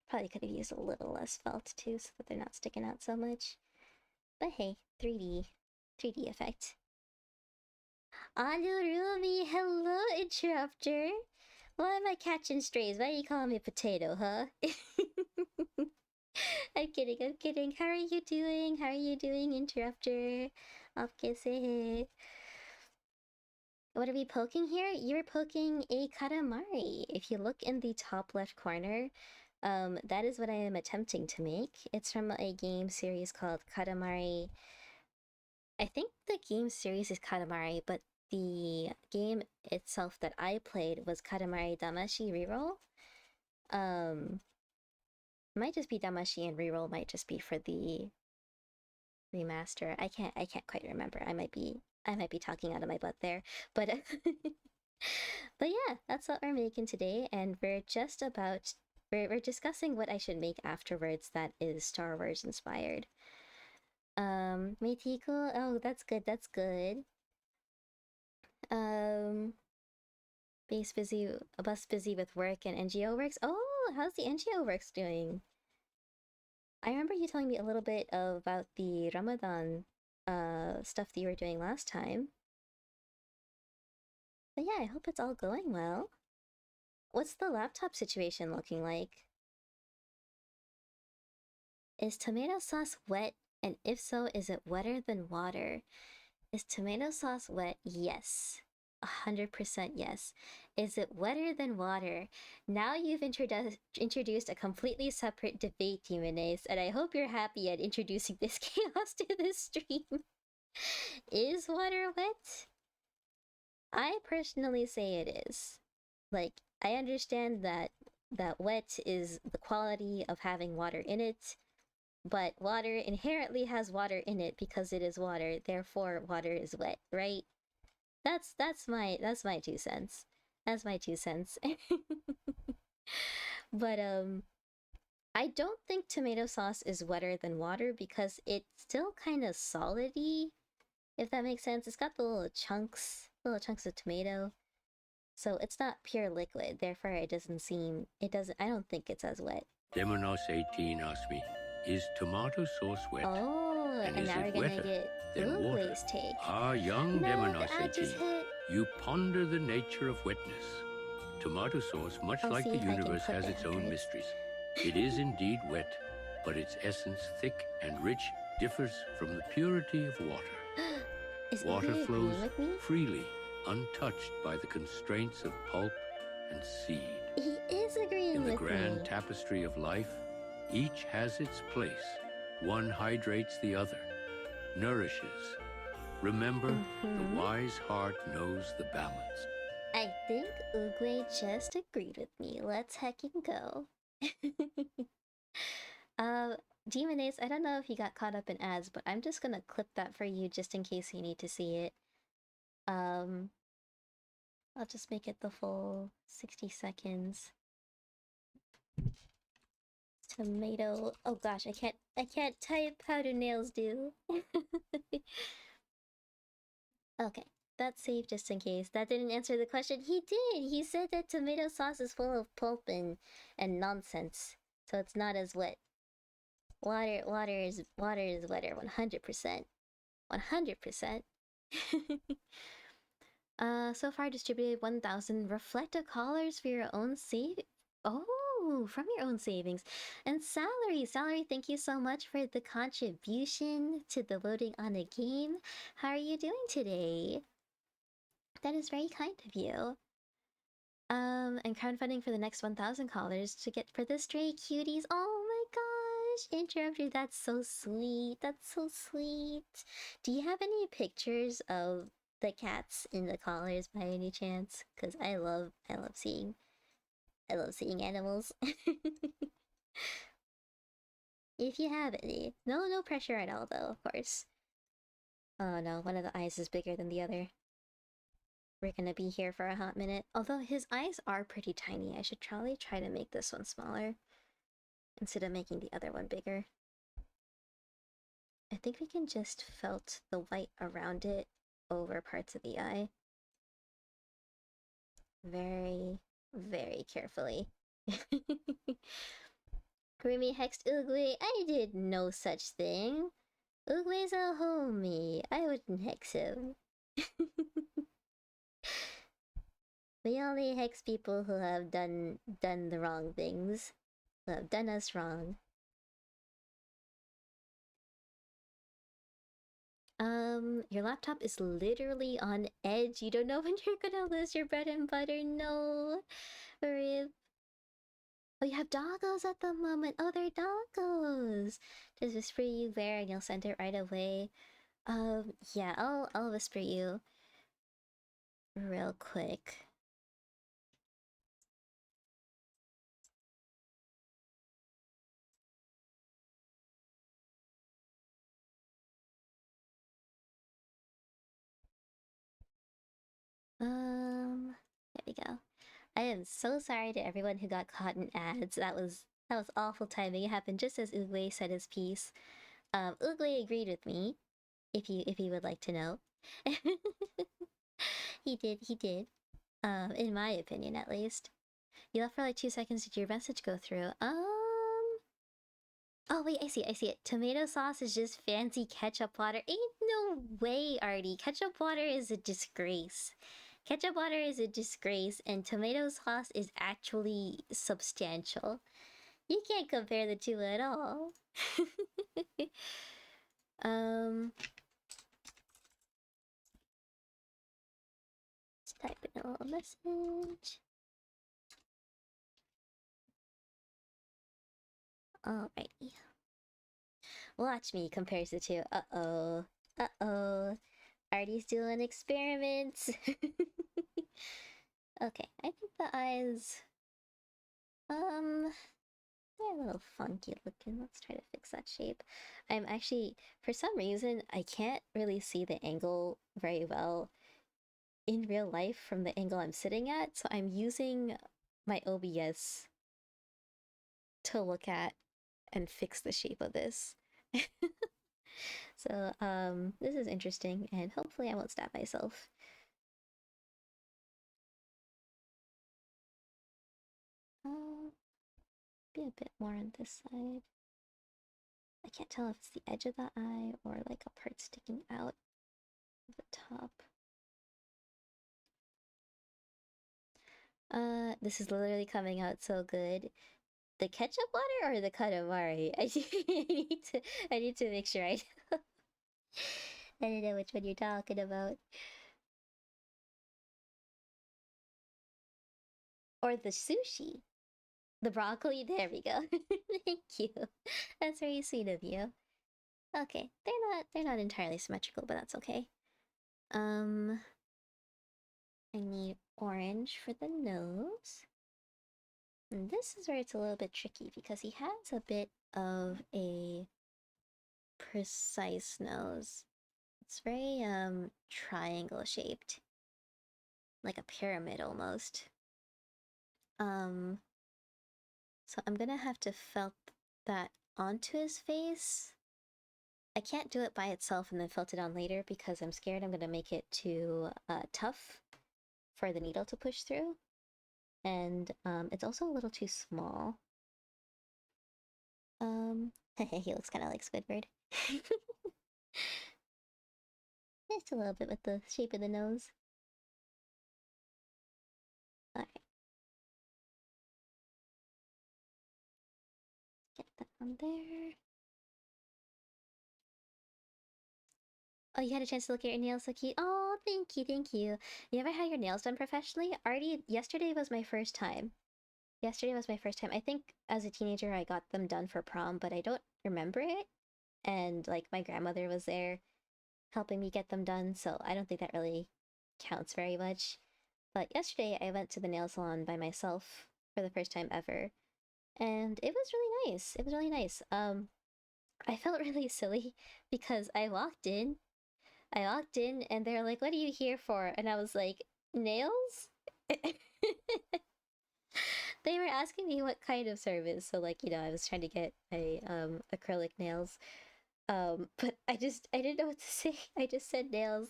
Probably could have used a little less felt too, so that they're not sticking out so much. But hey, 3D effect. Ruby, hello, interrupter. Why am I catching strays? Why are you calling me potato, huh? I'm kidding. How are you doing, interrupter? Opkese. What are we poking here? You're poking a Katamari. If you look in the top left corner, that is what I am attempting to make. It's from a game series called Katamari. I think the game series is Katamari, but the game itself that I played was Katamari Damashi Reroll. Might just be Damashi, and Reroll might just be for the remaster. I can't quite remember. I might be talking out of my butt there. But but yeah, that's what we're making today, and we're discussing what I should make afterwards that is Star Wars inspired. Meitiko, oh, that's good. Bus busy with work, and NGO works. Oh, how's the NGO works doing? I remember you telling me a little bit about the Ramadan stuff that you were doing last time. But yeah, I hope it's all going well. What's the laptop situation looking like? Is tomato sauce wet? And if so, is it wetter than water? Is tomato sauce wet? Yes. 100% yes. Is it wetter than water? Now you've introduced a completely separate debate, Demonace, and I hope you're happy at introducing this chaos to this stream. Is water wet? I personally say it is. Like, I understand that wet is the quality of having water in it, but water inherently has water in it because it is water, therefore water is wet, right? That's my 2 cents. That's my 2 cents. But I don't think tomato sauce is wetter than water because it's still kind of solidy, if that makes sense. It's got the little chunks of tomato. So it's not pure liquid, therefore I don't think it's as wet. Demonos 18 asked me, is tomato sauce wet? Oh, and is now we're it gonna wetter get than water? Oogway's take. Young No, Demonos the ad 18, just hit. you ponder the nature of wetness. Tomato sauce, much I'll like see the if I can universe, clip has it its own afterwards. mysteries. It is indeed wet, but its essence, thick and rich, differs from the purity of water. Is Water Oogway flows agreeing with me? freely, untouched by the constraints of pulp and seed. He is agreeing In the with grand me. tapestry of life, each has its place. One hydrates the other, nourishes. Remember, the wise heart knows the balance. I think Oogway just agreed with me. Let's heckin' go. Demonace, I don't know if you got caught up in ads, but I'm just gonna clip that for you just in case you need to see it. I'll just make it the full 60 seconds. Tomato. Oh gosh, I can't type. How do nails do? Okay, that's safe just in case. That didn't answer the question. He did. He said that tomato sauce is full of pulp and nonsense, so it's not as wet. Water is wetter. 100%. 100%. So far distributed 1,000 reflective collars for your own save. Oh, from your own savings. And Salary, thank you so much for the contribution to the voting on the game. How are you doing today? That is very kind of you. And crowdfunding for the next 1,000 collars to get for the stray cuties. Oh my gosh, Interrupter, that's so sweet. That's so sweet. Do you have any pictures of the cats in the collars by any chance? Because I love seeing animals. If you have any. No pressure at all, though, of course. Oh no, one of the eyes is bigger than the other. We're gonna be here for a hot minute. Although his eyes are pretty tiny, I should probably try to make this one smaller instead of making the other one bigger. I think we can just felt the white around it over parts of the eye. Very, very carefully. Grimmy hexed Oogway. I did no such thing. Oogway's a homie. I wouldn't hex him. We only hex people who have done the wrong things. Who have done us wrong. Your laptop is literally on edge. You don't know when you're gonna lose your bread and butter. No. Rip. Oh, you have doggos at the moment. Oh, they're doggos. Just whisper you where and you'll send it right away. Yeah, I'll whisper you real quick. There we go. I am so sorry to everyone who got caught in ads. That was awful timing. It happened just as Oogway said his piece. Oogway agreed with me, if you would like to know. He did. In my opinion at least. You left for like 2 seconds. Did your message go through? Oh wait, I see it. Tomato sauce is just fancy ketchup water. Ain't no way, Artie. Ketchup water is a disgrace. Ketchup water is a disgrace, and tomato sauce is actually substantial. You can't compare the two at all. Let's type in a little message. Alrighty. Watch me compares the two. Uh-oh. Artie's doing experiments. Okay, I think the eyes... they're a little funky looking. Let's try to fix that shape. I'm actually... For some reason, I can't really see the angle very well in real life from the angle I'm sitting at, so I'm using my OBS to look at and fix the shape of this. So, this is interesting, and hopefully I won't stab myself. Be a bit more on this side. I can't tell if it's the edge of the eye or like a part sticking out of the top. This is literally coming out so good. The ketchup water or the Katamari? I need to make sure I know. I don't know which one you're talking about. Or the sushi. The broccoli, there we go. Thank you. That's very sweet of you. Okay, they're not entirely symmetrical, but that's okay. I need orange for the nose. And this is where it's a little bit tricky because he has a bit of a precise nose. It's very triangle shaped. Like a pyramid almost. So I'm gonna have to felt that onto his face. I can't do it by itself and then felt it on later because I'm scared I'm gonna make it too tough for the needle to push through. And it's also a little too small. He looks kind of like Squidward. Just a little bit with the shape of the nose. Alright. Get that on there. Oh, you had a chance to look at your nails so cute. Oh, thank you, thank you. You ever had your nails done professionally? Already, yesterday was my first time. Yesterday was my first time. I think as a teenager I got them done for prom, but I don't remember it. And like my grandmother was there helping me get them done, so I don't think that really counts very much. But yesterday I went to the nail salon by myself for the first time ever. and it was really nice. It was really nice. I felt really silly because I walked in and they're like, "What are you here for?" And I was like, "Nails?" They were asking me what kind of service. So like, I was trying to get a acrylic nails. But I didn't know what to say. I just said nails.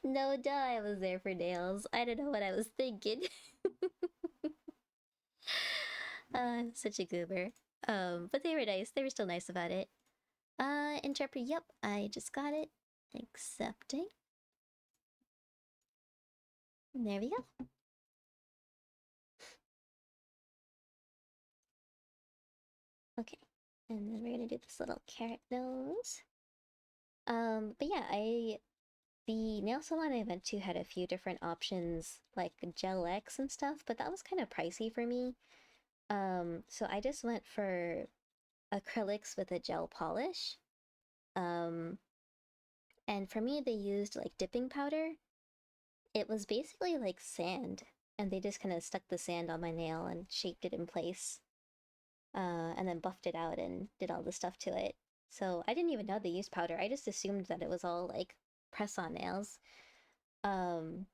No duh, I was there for nails. I don't know what I was thinking. I'm such a goober. But they were nice. They were still nice about it. Interpreter, yep, I just got it. Accepting. And there we go. Okay. And then we're gonna do this little carrot nose. But yeah, the nail salon I went to had a few different options, like Gel X and stuff, but that was kind of pricey for me. So I just went for acrylics with a gel polish. Um, and for me, they used like dipping powder. It was basically like sand, and they just kind of stuck the sand on my nail and shaped it in place, and then buffed it out and did all the stuff to it. So I didn't even know they used powder. I just assumed that it was all like press-on nails. Um,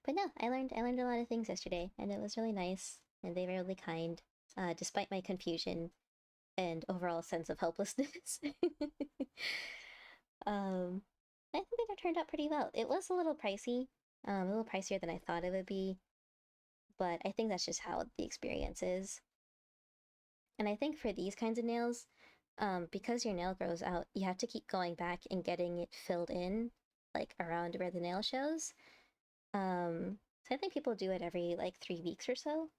but no, I learned a lot of things yesterday, and it was really nice, and they were really kind, despite my confusion and overall sense of helplessness. I think that it turned out pretty well. It was a little pricey, a little pricier than I thought it would be, but I think that's just how the experience is. And I think for these kinds of nails, because your nail grows out, you have to keep going back and getting it filled in, like around where the nail shows. So I think people do it every like 3 weeks or so.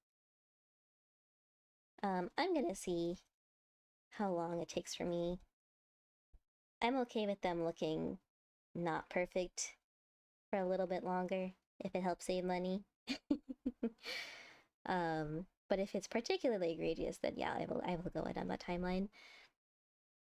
I'm gonna see how long it takes for me. I'm okay with them looking not perfect for a little bit longer if it helps save money. But if it's particularly egregious, then yeah, I will go in on that timeline.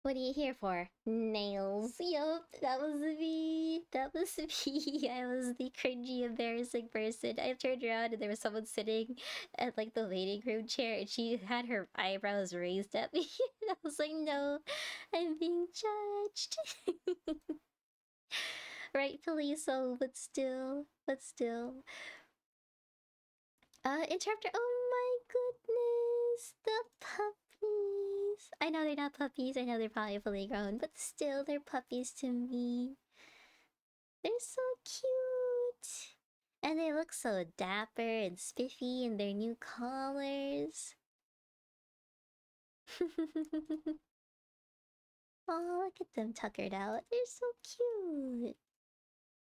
What are you here for? Nails. Yup, that was me. That was me. I was the cringy, embarrassing person. I turned around and there was someone sitting at like the waiting room chair and she had her eyebrows raised at me. I was like, no, I'm being judged. Rightfully so, but still, but still. Interrupter. Oh my goodness, the puppies. I know they're not puppies. I know they're probably fully grown, but still, they're puppies to me. They're so cute, and they look so dapper and spiffy in their new collars. Oh, look at them tuckered out. They're so cute.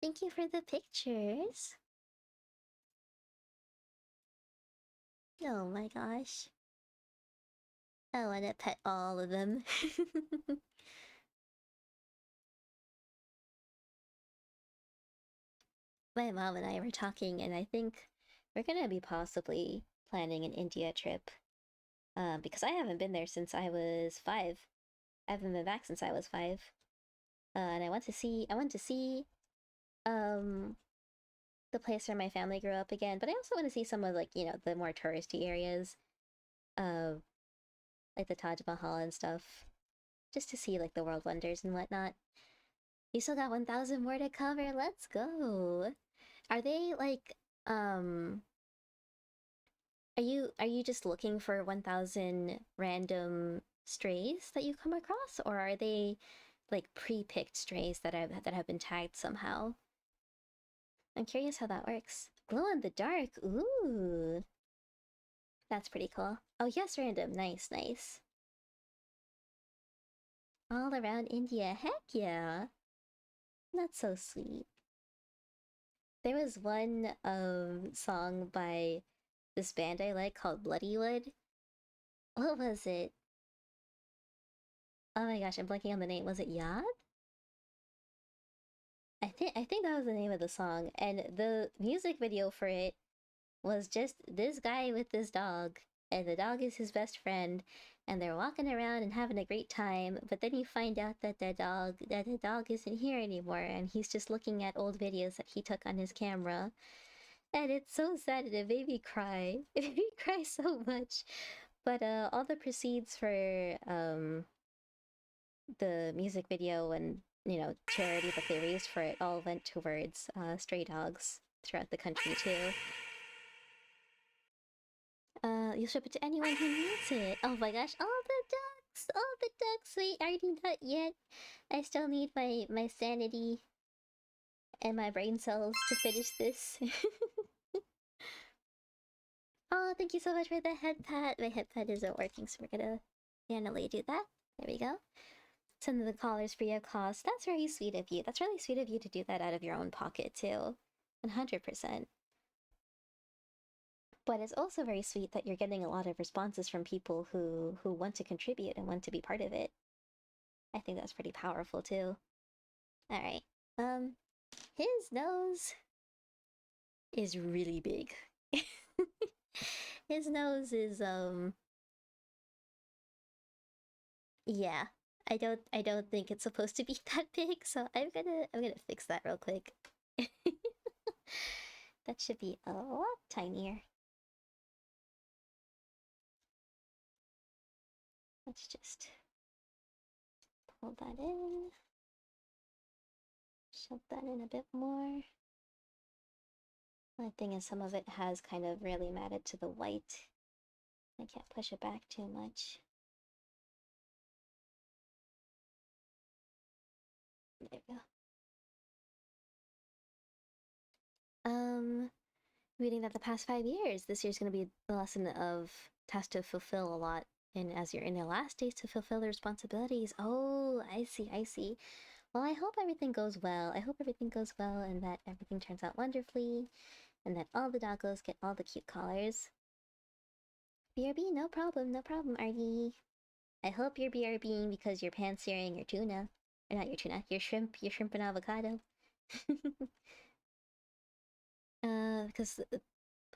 Thank you for the pictures. Oh my gosh. I want to pet all of them. My mom and I were talking, and I think we're gonna be possibly planning an India trip. Because I haven't been there since I was 5. I haven't been back since I was 5. And I want to see, um, the place where my family grew up again. But I also want to see some of like, the more touristy areas, uh, like the Taj Mahal and stuff, just to see like the world wonders and whatnot. You still got 1,000 more to cover. Let's go. Are they like, um, are you just looking for 1,000 random strays that you come across, or are they like pre-picked strays that have been tagged somehow? I'm curious how that works. Glow in the dark. Ooh. That's pretty cool. Oh, yes, random. Nice, nice. All around India. Heck yeah. That's so sweet. There was one song by this band I like called Bloodywood. What was it? Oh my gosh, I'm blanking on the name. Was it Yad? I think that was the name of the song, and the music video for it was just this guy with this dog, and the dog is his best friend, and they're walking around and having a great time, but then you find out that the dog isn't here anymore, and he's just looking at old videos that he took on his camera. And it's so sad and it made me cry. It made me cry so much. But all the proceeds for the music video and charity that they raised for it all went towards stray dogs throughout the country too. You'll ship it to anyone who needs it. Oh my gosh, all the ducks! All the ducks! Wait, already not yet. I still need my sanity and my brain cells to finish this. Oh, thank you so much for the head pat. My head pat isn't working, so we're gonna manually do that. There we go. Send the callers free of cost. That's very sweet of you. That's really sweet of you to do that out of your own pocket, too. 100%. But it's also very sweet that you're getting a lot of responses from people who want to contribute and want to be part of it. I think that's pretty powerful, too. Alright. His nose is really big. His nose is, yeah. I don't think it's supposed to be that big, so I'm gonna fix that real quick. That should be a lot tinier. Let's just pull that in. Shove that in a bit more. The thing is, some of it has kind of really matted to the white. I can't push it back too much. There we go. Reading that the past 5 years, this year's gonna be the lesson of task to fulfill a lot, and as you're in the last days to fulfill the responsibilities. Oh, I see, I see. Well, I hope everything goes well. I hope everything goes well and that everything turns out wonderfully, and that all the doggos get all the cute collars. BRB, no problem, Artie. I hope you're BRBing because you're pan-searing your tuna. Or not your tuna, your shrimp and avocado. Because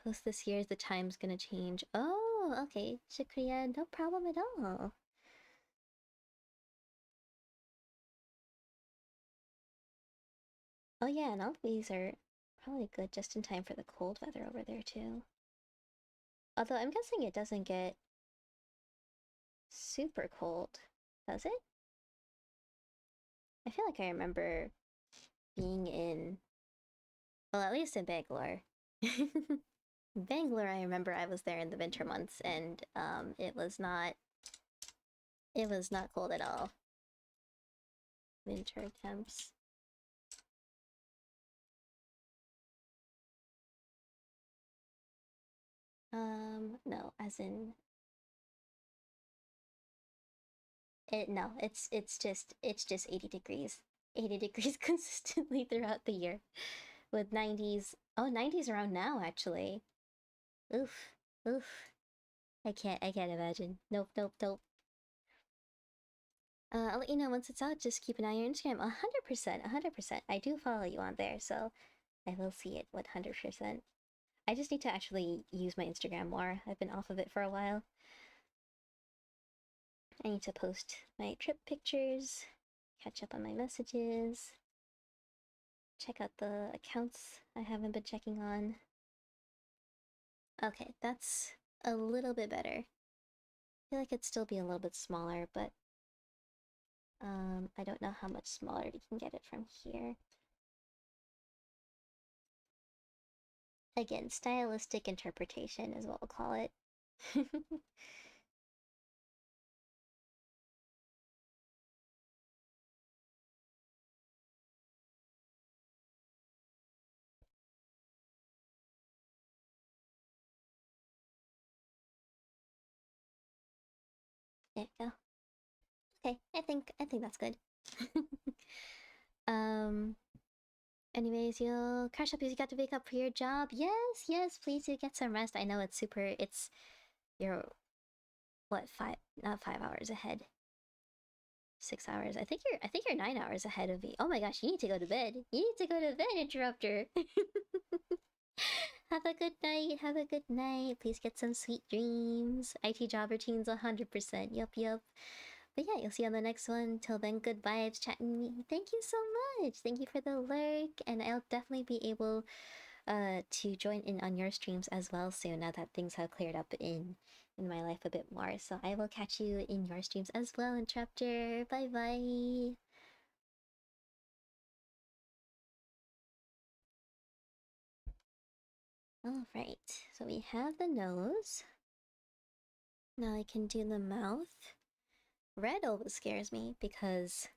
post this year, the time's gonna change. Oh, okay. Shukriya, no problem at all. Oh yeah, and all these are probably good just in time for the cold weather over there too. Although I'm guessing it doesn't get super cold, does it? I feel like I remember being in, well, at least in Bangalore. Bangalore, I remember I was there in the winter months, and it was not cold at all. Winter temps. No, as in no, it's just 80 degrees. 80 degrees consistently throughout the year. With 90s. Oh, 90s around now actually. Oof. Oof. I can't imagine. Nope, nope, nope. I'll let you know once it's out. Just keep an eye on your Instagram. 100%, 100%. I do follow you on there, so I will see it 100%. I just need to actually use my Instagram more. I've been off of it for a while. I need to post my trip pictures, catch up on my messages, check out the accounts I haven't been checking on. Okay, that's a little bit better. I feel like it'd still be a little bit smaller, but I don't know how much smaller we can get it from here. Again, stylistic interpretation is what we'll call it. There you go. Okay, I think that's good. Anyways, you'll crash up because you got to wake up for your job. Yes, yes, please do get some rest. I know you're what, not 5 hours ahead. 6 hours. I think you're 9 hours ahead of me. Oh my gosh, you need to go to bed. You need to go to bed, interrupter. Have a good night. Have a good night. Please get some sweet dreams. IT job routines 100%. Yup, yup. But yeah, you'll see you on the next one. Till then, good vibes, chatting me. Thank you so much. Thank you for the lurk, and I'll definitely be able to join in on your streams as well soon, now that things have cleared up in my life a bit more. So I will catch you in your streams as well, Interrupter. Bye bye. Alright, so we have the nose. Now I can do the mouth. Red always scares me because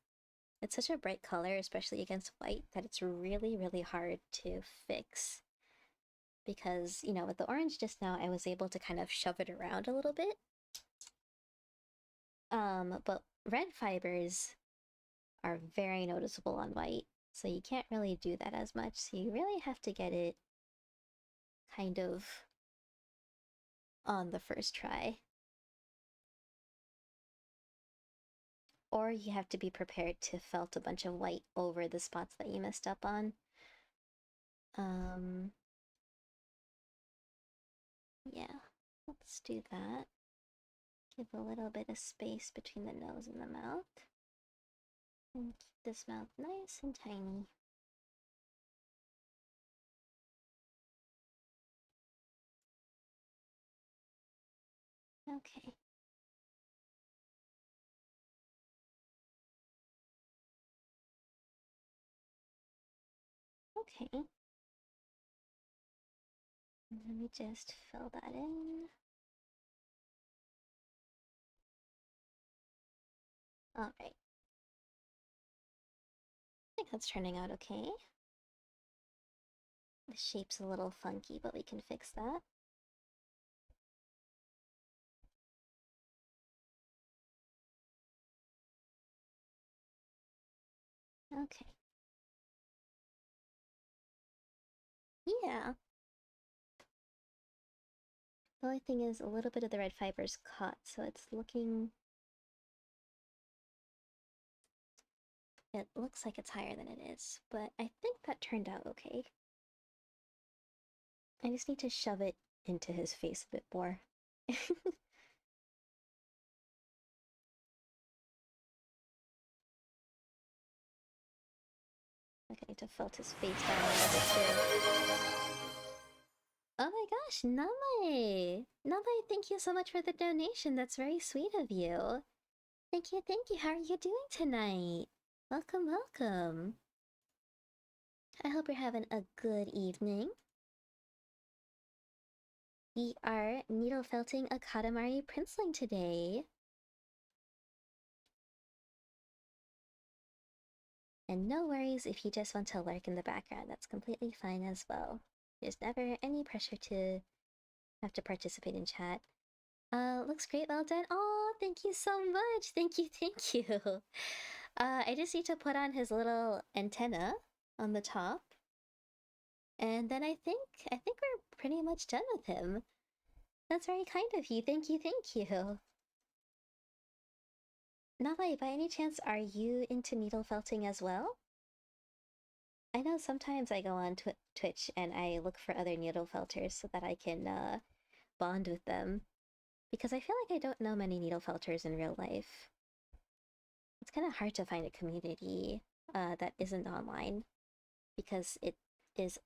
it's such a bright color, especially against white, that it's really, really hard to fix. Because, you know, with the orange just now, I was able to kind of shove it around a little bit. But red fibers are very noticeable on white, so you can't really do that as much. So you really have to get it kind of on the first try. Or you have to be prepared to felt a bunch of white over the spots that you messed up on. Yeah, let's do that. Give a little bit of space between the nose and the mouth. And keep this mouth nice and tiny. Okay. Okay. And let me just fill that in. Alright. I think that's turning out okay. The shape's a little funky, but we can fix that. Okay. Yeah. The only thing is a little bit of the red fiber's caught, so it's looking... It looks like it's higher than it is, but I think that turned out okay. I just need to shove it into his face a bit more. Okay, need to felt his face down a little bit too. Oh my gosh, Namae! Namae, thank you so much for the donation. That's very sweet of you. Thank you, thank you. How are you doing tonight? Welcome, welcome. I hope you're having a good evening. We are needle felting a Katamari Princeling today. And no worries if you just want to lurk in the background, that's completely fine as well. There's never any pressure to have to participate in chat. Looks great, well done. Oh, thank you so much. Thank you, thank you. I just need to put on his little antenna on the top. And then I think we're pretty much done with him. That's very kind of you. Thank you, thank you. Nalai, by any chance, are you into needle felting as well? I know sometimes I go on Twitch and I look for other needle felters so that I can bond with them. Because I feel like I don't know many needle felters in real life. It's kind of hard to find a community that isn't online. Because it is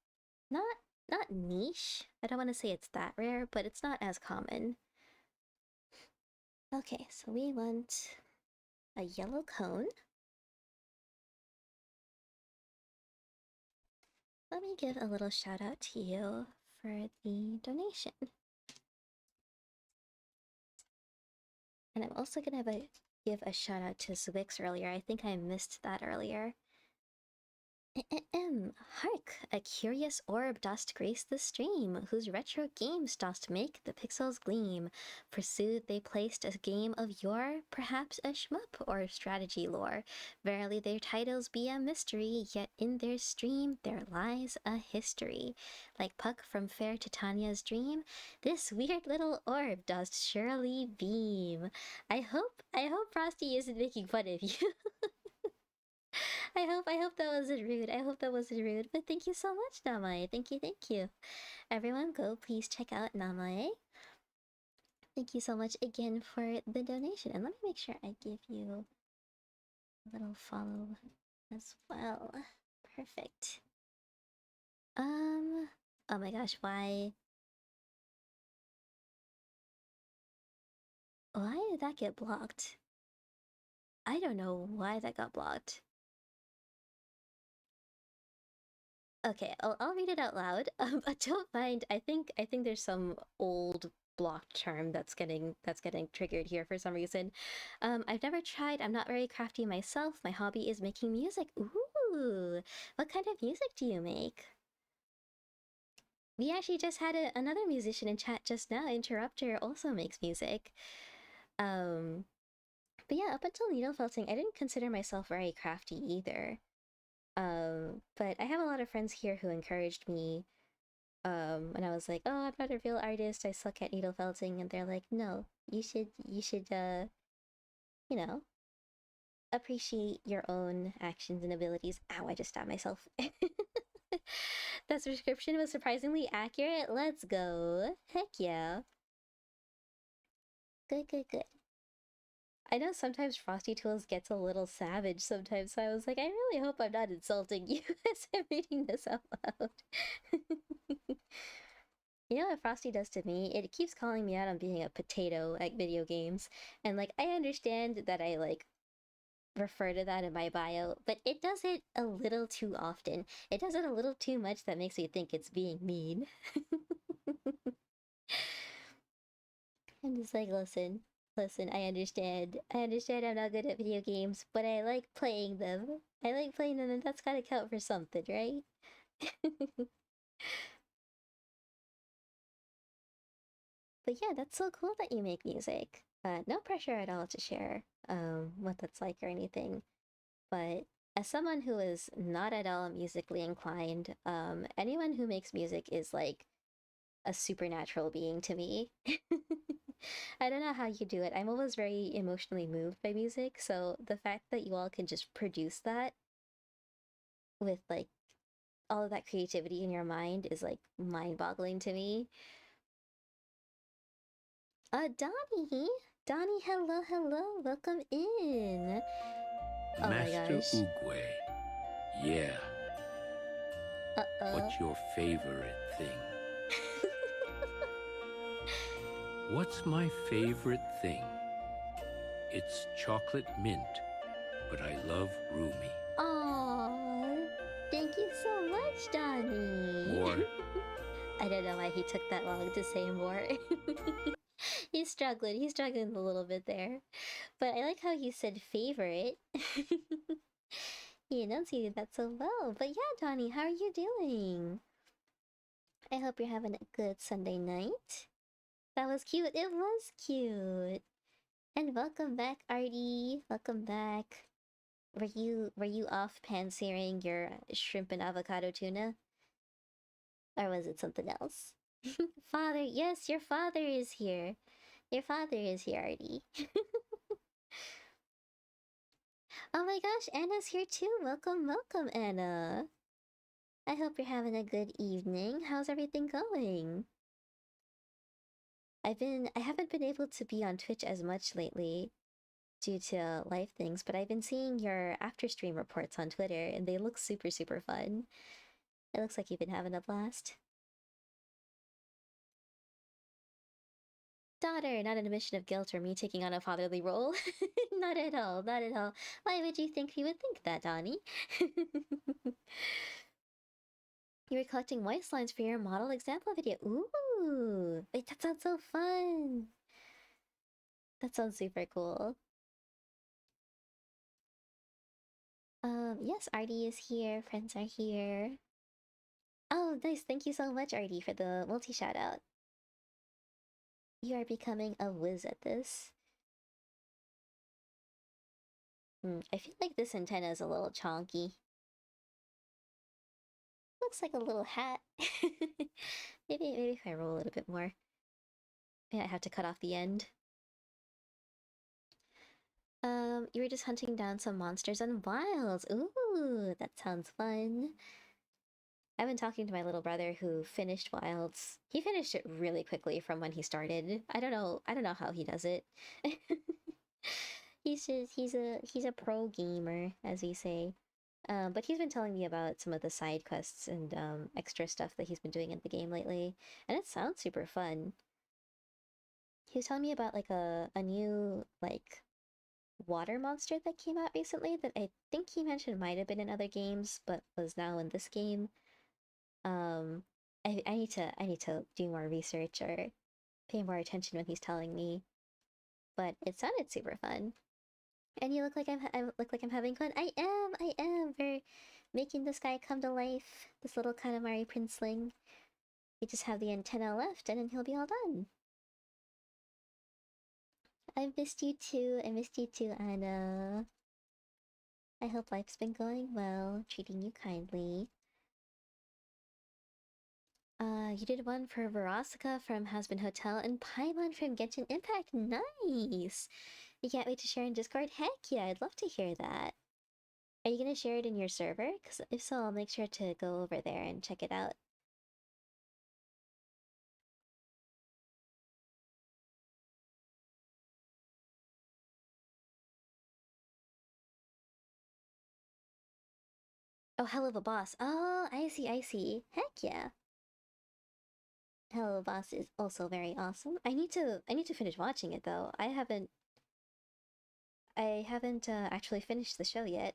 not niche. I don't want to say it's that rare, but it's not as common. Okay, so we want a yellow cone. Let me give a little shout out to you for the donation. And I'm also gonna give a shout out to Zwix earlier. I think I missed that earlier. Hark! A curious orb dost grace the stream, whose retro games dost make the pixels gleam. Forsooth, they placed a game of yore, perhaps a shmup or strategy lore. Verily, their titles be a mystery, yet in their stream there lies a history. Like Puck from Fair Titania's dream, this weird little orb dost surely beam. I hope Frosty isn't making fun of you. I hope that wasn't rude. I hope that wasn't rude. But thank you so much, Namae. Thank you, thank you. Everyone go please check out Namae. Thank you so much again for the donation. And let me make sure I give you a little follow as well. Perfect. Oh my gosh, why? Why did that get blocked? I don't know why that got blocked. Okay, I'll read it out loud. But don't mind. I think there's some old blocked term that's getting triggered here for some reason. I've never tried. I'm not very crafty myself. My hobby is making music. Ooh, what kind of music do you make? We actually just had another musician in chat just now. Interrupter also makes music. Um, but yeah, up until needle felting, I didn't consider myself very crafty either. But I have a lot of friends here who encouraged me. And I was like, "Oh, I'm not a real artist. I suck at needle felting," and they're like, "No, you should, you know, appreciate your own actions and abilities." Ow! I just stabbed myself. That subscription was surprisingly accurate. Let's go. Heck yeah. Good, good, good. I know sometimes Frosty Tools gets a little savage sometimes, so I was like, I really hope I'm not insulting you as I'm reading this out loud. You know what Frosty does to me? It keeps calling me out on being a potato at video games. And like, I understand that I like refer to that in my bio, but it does it a little too often. It does it a little too much that makes me think it's being mean. I'm just like, listen, listen, I understand. I understand I'm not good at video games, but I like playing them. I like playing them, and that's gotta count for something, right? But yeah, that's so cool that you make music. No pressure at all to share what that's like or anything. But as someone who is not at all musically inclined, anyone who makes music is like a supernatural being to me. I don't know how you do it. I'm always very emotionally moved by music, so the fact that you all can just produce that with like all of that creativity in your mind is like mind-boggling to me. Donnie! Donnie, hello, hello, welcome in. Oh my Master gosh. Oogway. Yeah. Uh-oh. What's your favorite thing? What's my favorite thing? It's chocolate mint, but I love Rumi. Aww. Thank you so much, Donnie. More? I don't know why he took that long to say more. He's struggling. He's struggling a little bit there. But I like how you said favorite. You enunciated that so well. But yeah, Donnie, how are you doing? I hope you're having a good Sunday night. That was cute. It was cute. And welcome back, Artie. Welcome back. Were you off pan-searing your shrimp and avocado tuna? Or was it something else? Father, yes, your father is here. Your father is here, Artie. Oh my gosh, Anna's here too. Welcome, welcome, Anna. I hope you're having a good evening. How's everything going? I haven't been able to be on Twitch as much lately due to life things, but I've been seeing your after stream reports on Twitter and they look super, super fun. It looks like you've been having a blast. Daughter, not an admission of guilt or me taking on a fatherly role. Not at all, not at all. Why would you think he would think that, Donnie? You were collecting voice lines for your model example video. Ooh, wait, that sounds so fun. That sounds super cool. Yes, Artie is here. Friends are here. Oh, nice. Thank you so much, Artie, for the multi shout out. You are becoming a whiz at this. I feel like this antenna is a little chonky. Looks like a little hat. Maybe if I roll a little bit more. Maybe I have to cut off the end. You were just hunting down some monsters and wilds. Ooh, that sounds fun. I've been talking to my little brother who finished Wilds. He finished it really quickly from when he started. I don't know how he does it. He's a pro gamer, as we say. But he's been telling me about some of the side quests and extra stuff that he's been doing in the game lately, and it sounds super fun. He was telling me about like a new like water monster that came out recently that I think he mentioned might have been in other games, but was now in this game. Um, I need to do more research or pay more attention when he's telling me. But it sounded super fun. And you look like I look like I'm having fun. I am. We're making this guy come to life. This little Katamari princeling. We just have the antenna left, and then he'll be all done. I missed you too. I missed you too, Anna. I hope life's been going well, treating you kindly. You did one for Verosika from Hazbin Hotel and Paimon from Genshin Impact. Nice! You can't wait to share in Discord? Heck yeah, I'd love to hear that. Are you gonna share it in your server? Because if so, I'll make sure to go over there and check it out. Oh, Hell of a Boss. Oh, I see, I see. Heck yeah. Hell of a Boss is also very awesome. I need to finish watching it though. I haven't actually finished the show yet.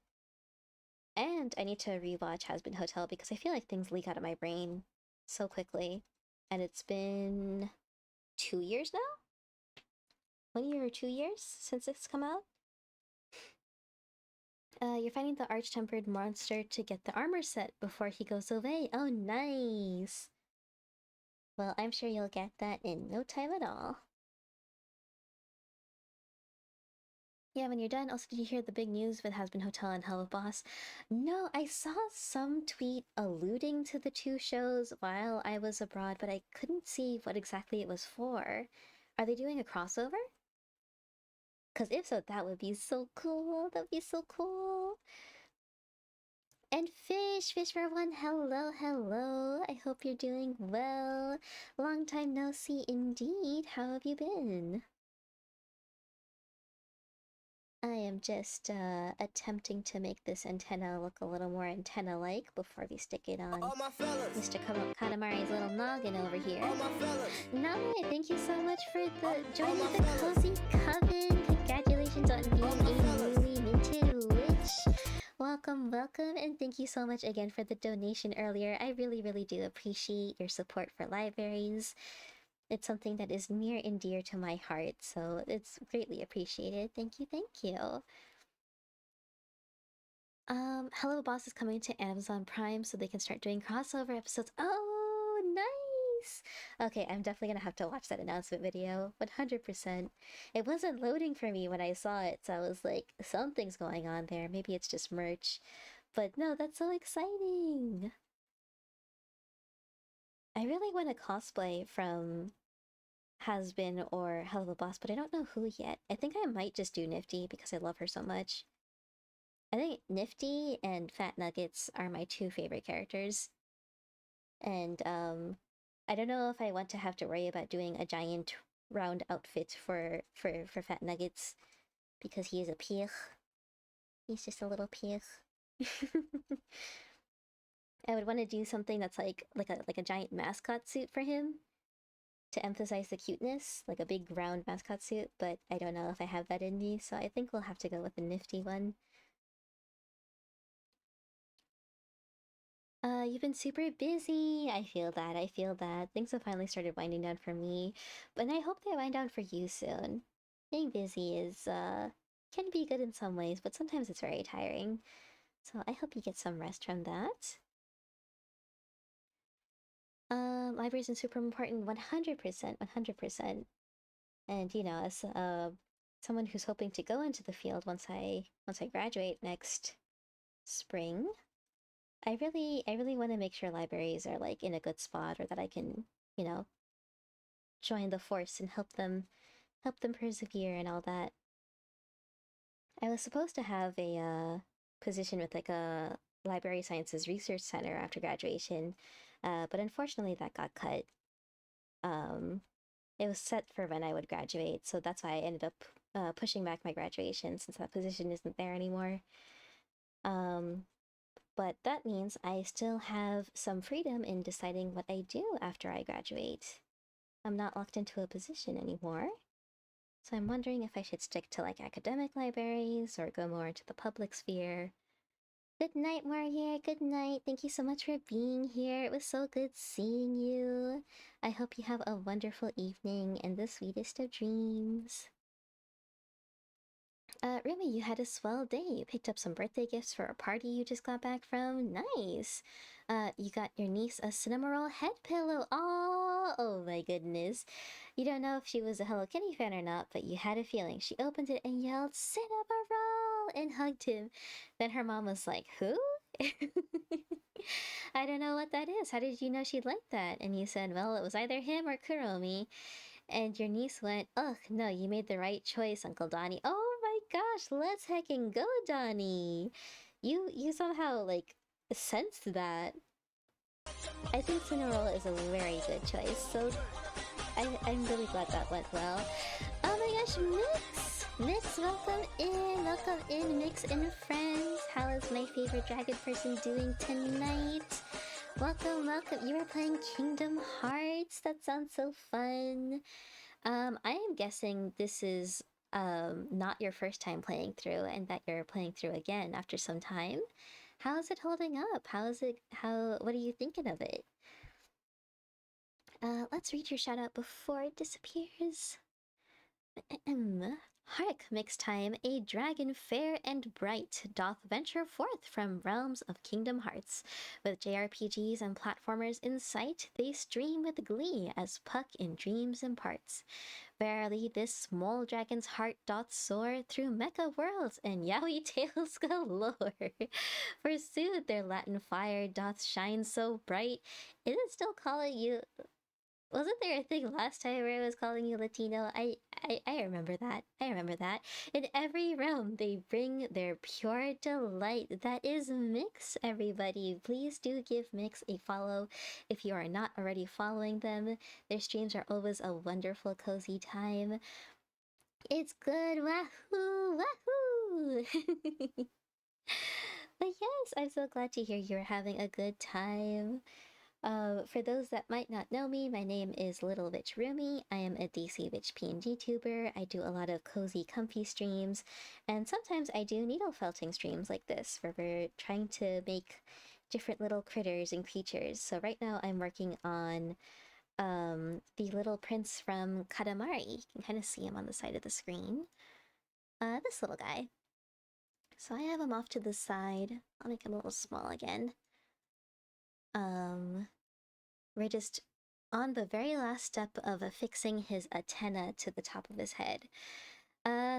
And I need to rewatch Hazbin Hotel because I feel like things leak out of my brain so quickly. And it's been 2 years now? 1 year or 2 years since it's come out? You're fighting the Arch-Tempered monster to get the armor set before he goes away. Oh, nice! Well, I'm sure you'll get that in no time at all. Yeah, when you're done, also did you hear the big news with Hazbin Hotel and Hell of Boss? No, I saw some tweet alluding to the two shows while I was abroad, but I couldn't see what exactly it was for. Are they doing a crossover? Because if so, that would be so cool. That would be so cool. And Fish for one, hello, hello. I hope you're doing well. Long time no see indeed. How have you been? I am just attempting to make this antenna look a little more antenna-like before we stick it on Mr. Katamari's little noggin over here. Name, thank you so much for joining the Cozy Coven. Congratulations on being a newly minted witch. Welcome, welcome, and thank you so much again for the donation earlier. I really, really do appreciate your support for libraries. It's something that is near and dear to my heart, so it's greatly appreciated. Thank you, thank you. Hello Boss is coming to Amazon Prime so they can start doing crossover episodes. Oh, nice! Okay, I'm definitely gonna have to watch that announcement video. 100%. It wasn't loading for me when I saw it, so I was like, something's going on there. Maybe it's just merch. But no, that's so exciting! I really want to cosplay from Hazbin or Hell of a Boss, but I don't know who yet. I think I might just do Nifty because I love her so much. I think Nifty and Fat Nuggets are my two favorite characters. And I don't know if I want to have to worry about doing a giant round outfit for Fat Nuggets because he is a peach. He's just a little peach. I would want to do something that's like a giant mascot suit for him to emphasize the cuteness, like a big round mascot suit, but I don't know if I have that in me, so I think we'll have to go with the Nifty one. You've been super busy. I feel that. I feel that. Things have finally started winding down for me, but I hope they wind down for you soon. Being busy is, can be good in some ways, but sometimes it's very tiring. So I hope you get some rest from that. Libraries are super important, 100%, 100%. And you know, as someone who's hoping to go into the field once I graduate next spring, I really want to make sure libraries are like in a good spot, or that I can, you know, join the force and help them persevere and all that. I was supposed to have a position with like a library sciences research center after graduation, but unfortunately that got cut. It was set for when I would graduate, so that's why I ended up pushing back my graduation since that position isn't there anymore. but that means I still have some freedom in deciding what I do after I graduate. I'm not locked into a position anymore. So I'm wondering if I should stick to like academic libraries or go more into the public sphere. Good night, Warrior. Good night. Thank you so much for being here. It was so good seeing you. I hope you have a wonderful evening and the sweetest of dreams. Remy, you had a swell day. You picked up some birthday gifts for a party you just got back from. Nice. You got your niece a Cinnamoroll head pillow. Oh my goodness. You don't know if she was a Hello Kitty fan or not, but you had a feeling. She opened it and yelled, Cinnamoroll, and hugged him. Then her mom was like, who? I don't know what that is. How did you know she'd like that? And you said, well, it was either him or Kuromi. And your niece went, ugh, no, you made the right choice, Uncle Donnie. Oh my gosh, let's heckin' go, Donnie. You somehow, like, sensed that. I think Cinderella is a very good choice, so I'm really glad that went well. Oh my gosh, Mix! Mix, welcome in! Welcome in, Mix and friends! How is my favorite dragon person doing tonight? Welcome, welcome. You are playing Kingdom Hearts. That sounds so fun. I am guessing this is not your first time playing through and that you're playing through again after some time. How is it holding up? What are you thinking of it? Let's read your shout out before it disappears. Hark, mixed time, a dragon fair and bright doth venture forth from realms of Kingdom Hearts. With JRPGs and platformers in sight, they stream with glee as Puck in dreams imparts. Verily, this small dragon's heart doth soar through mecha worlds and yaoi tales galore. Forsooth, their Latin fire doth shine so bright, is it still calling you? Wasn't there a thing last time where I was calling you Latino? I remember that. I remember that. In every realm, they bring their pure delight. That is Mix, everybody. Please do give Mix a follow if you are not already following them. Their streams are always a wonderful, cozy time. It's good. Wahoo! Wahoo! But yes, I'm so glad to hear you're having a good time. For those that might not know me, my name is Little Witch Rumi. I am a DC Witch PNG tuber. I do a lot of cozy, comfy streams, and sometimes I do needle felting streams like this, where we're trying to make different little critters and creatures. So right now I'm working on the little prince from Katamari. You can kind of see him on the side of the screen. This little guy. So I have him off to the side. I'll make him a little small again. We're just on the very last step of affixing his antenna to the top of his head.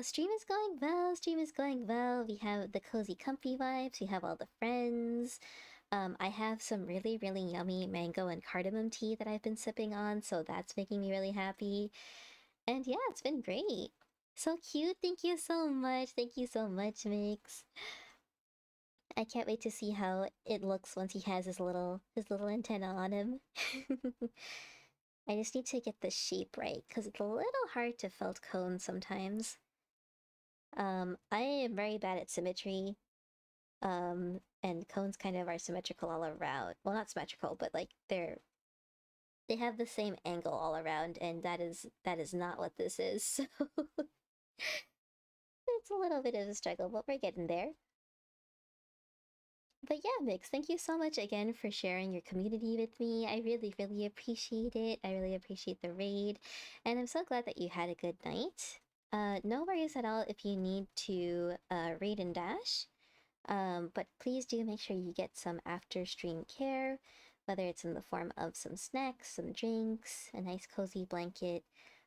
Stream is going well, stream is going well. We have the cozy comfy vibes, we have all the friends. I have some really, really yummy mango and cardamom tea that I've been sipping on, so that's making me really happy. And yeah, it's been great. So cute, thank you so much. Thank you so much, Mix. I can't wait to see how it looks once he has his little antenna on him. I just need to get the shape right, because it's a little hard to felt cone sometimes. I am very bad at symmetry. And cones kind of are symmetrical all around. Well, not symmetrical, but like they have the same angle all around, and that is not what this is. So it's a little bit of a struggle, but we're getting there. But yeah, Mix, thank you so much again for sharing your community with me. I really, really appreciate it. I really appreciate the raid. And I'm so glad that you had a good night. No worries at all if you need to raid and dash. But please do make sure you get some after stream care, whether it's in the form of some snacks, some drinks, a nice cozy blanket,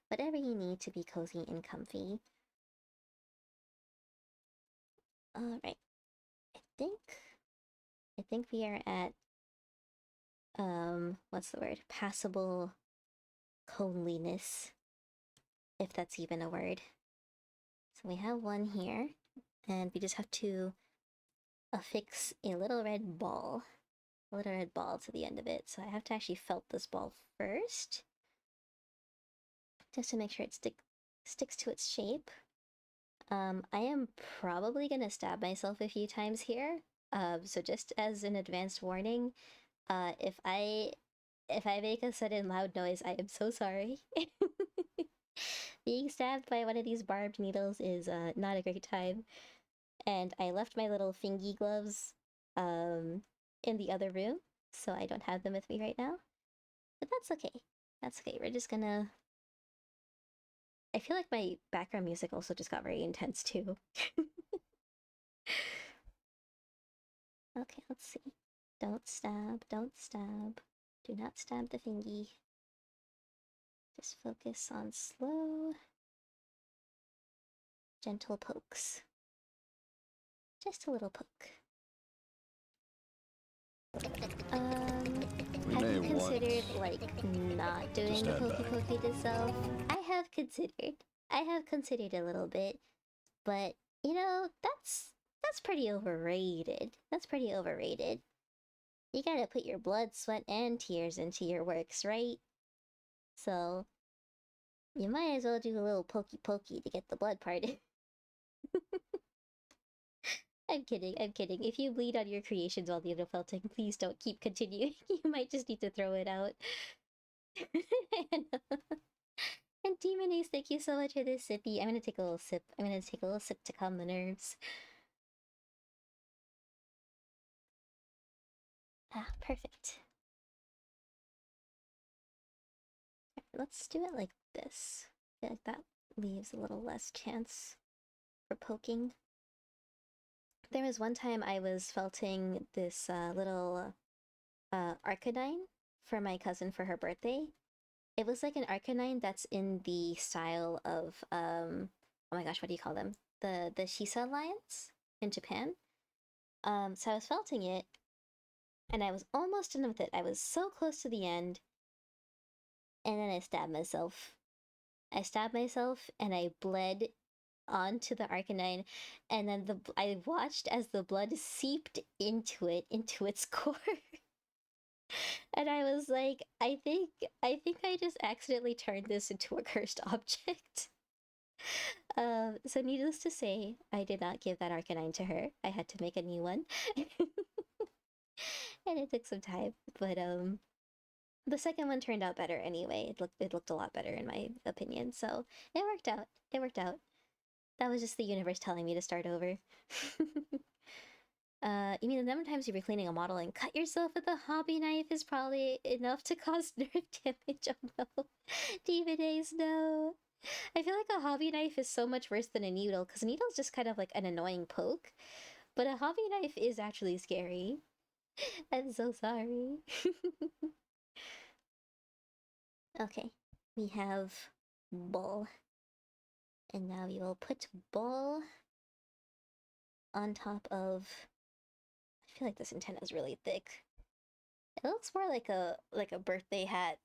whatever you need to be cozy and comfy. Alright. I think we are at what's the word? Passable coneliness, if that's even a word. So we have one here, and we just have to affix a little red ball. A little red ball to the end of it. So I have to actually felt this ball first, just to make sure it sticks to its shape. I am probably gonna stab myself a few times here, So just as an advanced warning, if I make a sudden loud noise, I am so sorry. Being stabbed by one of these barbed needles is not a great time. And I left my little fingy gloves in the other room, so I don't have them with me right now. But that's okay. That's okay. We're just gonna. I feel like my background music also just got very intense too. Okay, let's see. Don't stab, don't stab. Do not stab the fingy. Just focus on slow, gentle pokes. Just a little poke. Have you considered like not doing the pokey pokey itself? I have considered a little bit, but you know, that's pretty overrated. That's pretty overrated. You gotta put your blood, sweat, and tears into your works, right? So you might as well do a little pokey pokey to get the blood part in. I'm kidding, I'm kidding. If you bleed on your creations while needle felting, please don't keep continuing. You might just need to throw it out. And Demon Ace, thank you so much for this sippy. I'm gonna take a little sip. I'm gonna take a little sip to calm the nerves. Ah, perfect. Let's do it like this. I feel like that leaves a little less chance for poking. There was one time I was felting this little Arcanine for my cousin for her birthday. It was like an Arcanine that's in the style of oh my gosh, what do you call them? The Shisa lions in Japan. So I was felting it, and I was almost done with it. I was so close to the end, and then I stabbed myself. I stabbed myself, and I bled onto the Arcanine, and then I watched as the blood seeped into it, into its core. And I was like, I think I just accidentally turned this into a cursed object. So needless to say, I did not give that Arcanine to her. I had to make a new one. And it took some time, but the second one turned out better anyway. It looked a lot better in my opinion. So it worked out. It worked out. That was just the universe telling me to start over. You mean the number of times you were cleaning a model and cut yourself with a hobby knife is probably enough to cause nerve damage? Oh no. Demon Days, no. I feel like a hobby knife is so much worse than a needle, because a needle's just kind of like an annoying poke. But a hobby knife is actually scary. I'm so sorry. Okay, we have Bull. And now we will put Bull on top of... I feel like this antenna is really thick. It looks more like a birthday hat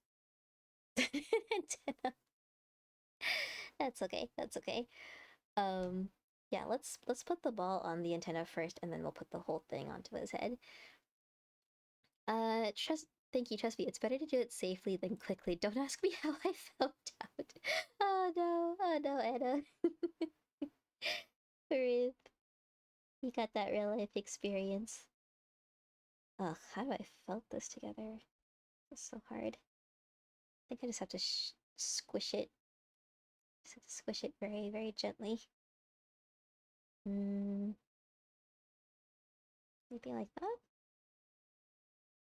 antenna. That's okay. That's okay. Yeah, let's put the ball on the antenna first, and then we'll put the whole thing onto his head. Thank you, trust me. It's better to do it safely than quickly. Don't ask me how I found out. Oh no, Anna. Rip. You got that real life experience. Ugh, how do I felt this together? It's so hard. I think I just have to squish it. Just have to squish it very, very gently. Maybe like that?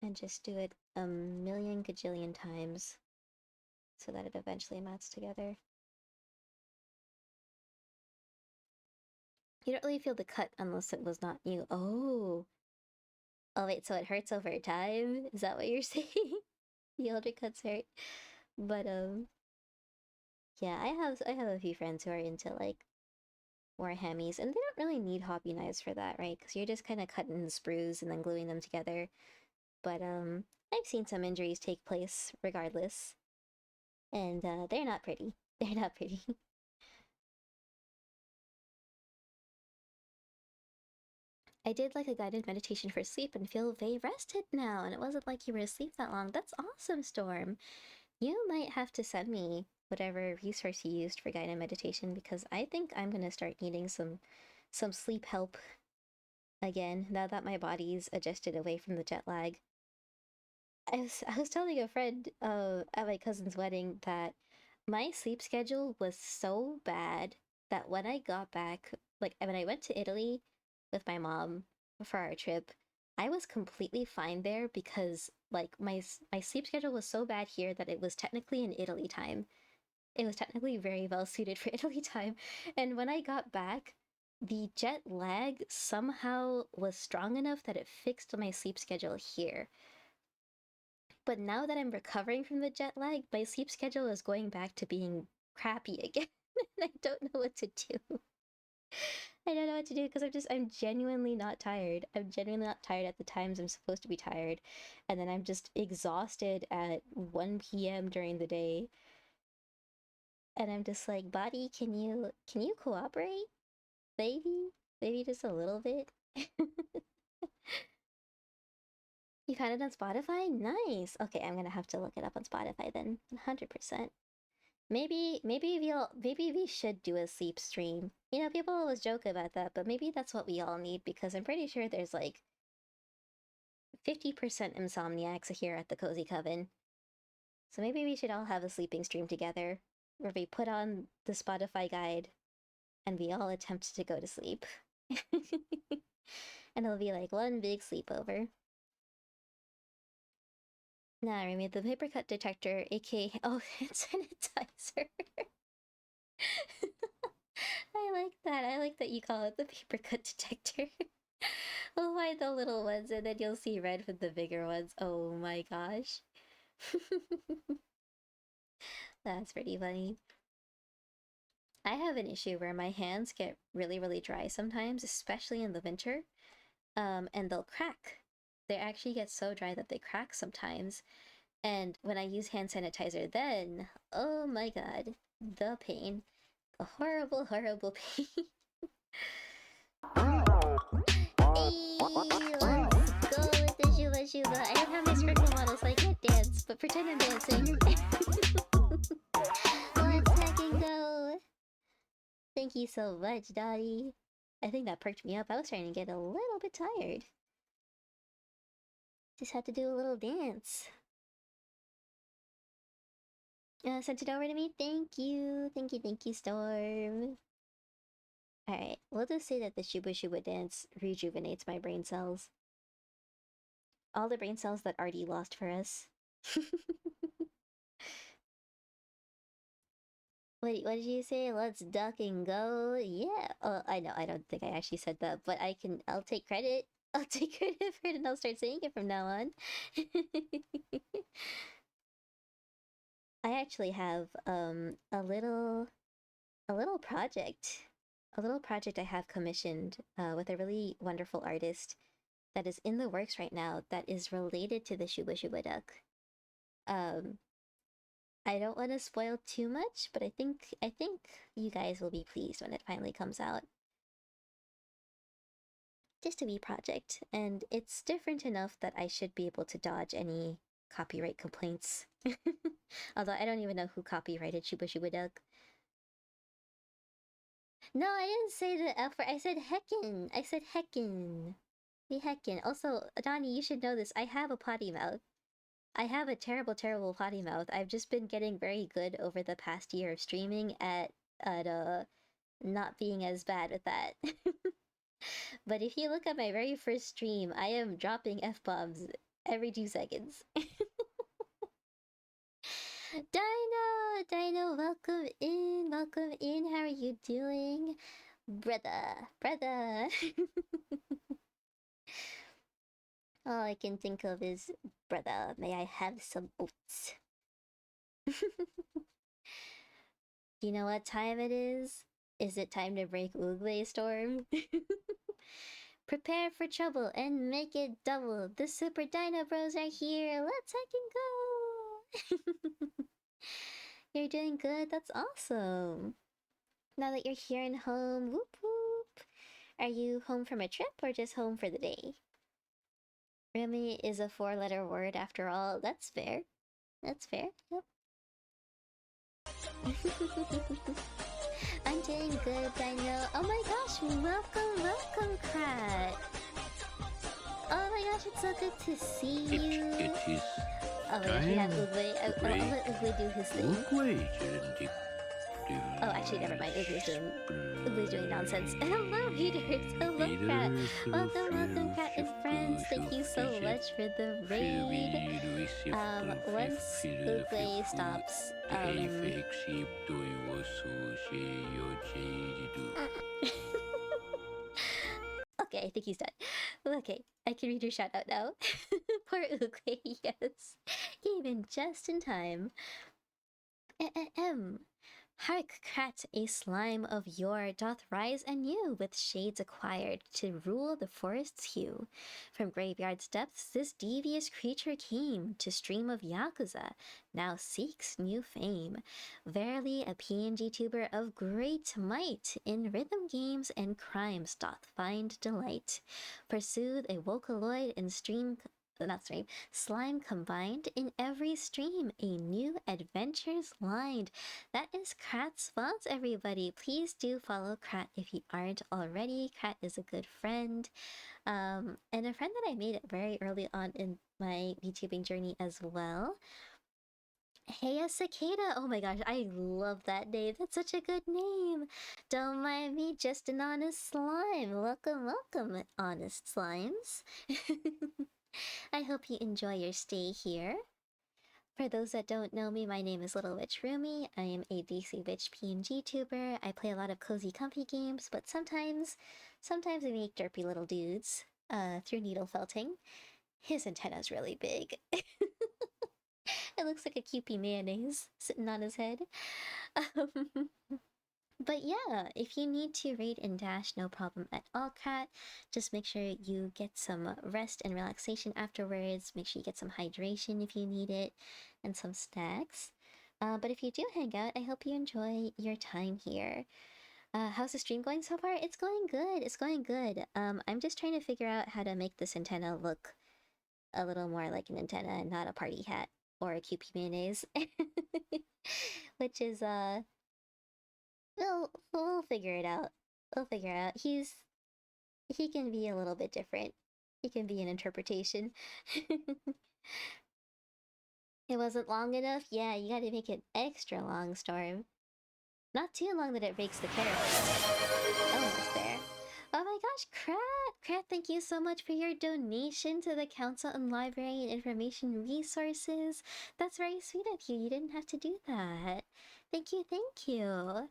And just do it a million gajillion times so that it eventually mats together. You don't really feel the cut unless it was not you. Oh. Oh wait, so it hurts over time? Is that what you're saying? The older cuts hurt. But yeah, I have a few friends who are into like Warhammies, and they don't really need hobby knives for that, right? Because you're just kind of cutting the sprues and then gluing them together. But I've seen some injuries take place regardless, and they're not pretty. They're not pretty. I did like a guided meditation for sleep and feel very rested now, and it wasn't like you were asleep that long. That's awesome, Storm. You might have to send me whatever resource you used for guided meditation, because I think I'm gonna start needing some sleep help again now that my body's adjusted away from the jet lag. I was telling a friend at my cousin's wedding that my sleep schedule was so bad that when I got back, like when I went to Italy with my mom for our trip, I was completely fine there because like my sleep schedule was so bad here that it was technically in Italy time. It was technically very well suited for Italy time. And when I got back, the jet lag somehow was strong enough that it fixed my sleep schedule here. But now that I'm recovering from the jet lag, my sleep schedule is going back to being crappy again. And I don't know what to do. I don't know what to do because I'm genuinely not tired. I'm genuinely not tired at the times I'm supposed to be tired. And then I'm just exhausted at 1 p.m. during the day. And I'm just like, body, can you cooperate? Maybe? Maybe just a little bit? You found it on Spotify? Nice. Okay, I'm gonna have to look it up on Spotify then. 100%. Maybe we should do a sleep stream. You know, people always joke about that, but maybe that's what we all need because I'm pretty sure there's like 50% insomniacs here at the Cozy Coven. So maybe we should all have a sleeping stream together where we put on the Spotify guide and we all attempt to go to sleep. And it'll be like one big sleepover. Nah, Remy, the paper cut detector, aka oh, hand sanitizer. I like that. I like that you call it the paper cut detector. We'll find the little ones and then you'll see red with the bigger ones. Oh my gosh. That's pretty funny. I have an issue where my hands get really, really dry sometimes, especially in the winter. And they'll crack. They actually get so dry that they crack sometimes. And when I use hand sanitizer, then, oh my god, the pain. The horrible, horrible pain. Hey, let's go with the Shuba Shuba. I don't have my sprinkle model, so I can't dance, but pretend I'm dancing. Let's heck and go. Thank you so much, Dottie. I think that perked me up. I was starting to get a little bit tired. Just had to do a little dance. Sent it over to me. Thank you. Thank you, Storm. Alright, we'll just say that the Shuba Shuba dance rejuvenates my brain cells. All the brain cells that Artie lost for us. Wait, what did you say? Let's duck and go? Yeah. Oh, I know, I don't think I actually said that, but I'll take credit. I'll take credit for it and I'll start saying it from now on. I actually have a little project. A little project I have commissioned with a really wonderful artist that is in the works right now that is related to the Shuba Shuba duck. I don't want to spoil too much, but I think you guys will be pleased when it finally comes out. Just a wee project, and it's different enough that I should be able to dodge any copyright complaints. Although I don't even know who copyrighted Shuba Shuba duck. No, I didn't say the F word. I said heckin. I said heckin. The heckin. Also, Donnie, you should know this. I have a potty mouth. I have a terrible, terrible potty mouth. I've just been getting very good over the past year of streaming at not being as bad with that. But if you look at my very first stream, I am dropping F-bombs every 2 seconds. Dino, welcome in, how are you doing? Brother. All I can think of is, brother, may I have some oats? You know what time it is? Is it time to break Oogway Storm? Prepare for trouble and make it double. The Super Dino Bros are here. Let's heck and go. You're doing good. That's awesome. Now that you're here and home, whoop whoop. Are you home from a trip or just home for the day? Remy is a 4-letter word after all. That's fair. That's fair. Yep. I'm doing good, Dino. Oh my gosh, welcome, Krat. my gosh, it's so good to see you. It is Oh my gosh, we have time Oogway. to I'll break let Oogway do his thing. Oh, actually, never mind. Oogway's doing nonsense. Hello, readers. Hello, Cat. Welcome, Cat and friends. Thank you so much for the raid. Once Oogway stops, Okay, I think he's done. Okay, I can read your shout out now. Poor Oogway, yes. Came in just in time. Hark, Krat, a slime of yore doth rise anew, with shades acquired to rule the forest's hue. From graveyard's depths this devious creature came, to stream of Yakuza, now seeks new fame. Verily a PNG tuber of great might, in rhythm games and crimes doth find delight. Pursued a Vocaloid and slime combined in every stream, a new adventures lined. That is Krat's fault, everybody. Please do follow Krat if you aren't already. Krat is a good friend, and a friend that I made very early on in my YouTubing journey as well. Hey, a cicada! Oh my gosh, I love that name. That's such a good name. Don't mind me, just an honest slime. Welcome, welcome, honest slimes. I hope you enjoy your stay here. For those that don't know me, my name is Little Witch Rumi. I am a DC Witch PNG tuber. I play a lot of cozy comfy games, but sometimes I make derpy little dudes through needle felting. His antenna's really big. It looks like a Kewpie mayonnaise sitting on his head. But yeah, if you need to raid and dash, no problem at all, Cat. Just make sure you get some rest and relaxation afterwards. Make sure you get some hydration if you need it, and some snacks. But if you do hang out, I hope you enjoy your time here. How's the stream going so far? It's going good. It's going good. I'm just trying to figure out how to make this antenna look a little more like an antenna and not a party hat or a Kewpie mayonnaise. Which is we'll figure it out. We'll figure it out. He can be a little bit different. He can be an interpretation. It wasn't long enough? Yeah, you gotta make it extra long, Storm. Not too long that it breaks the character. Almost there. Oh my gosh, Krat, thank you so much for your donation to the Council on Library and Information Resources. That's very sweet of you. You didn't have to do that. Thank you, thank you.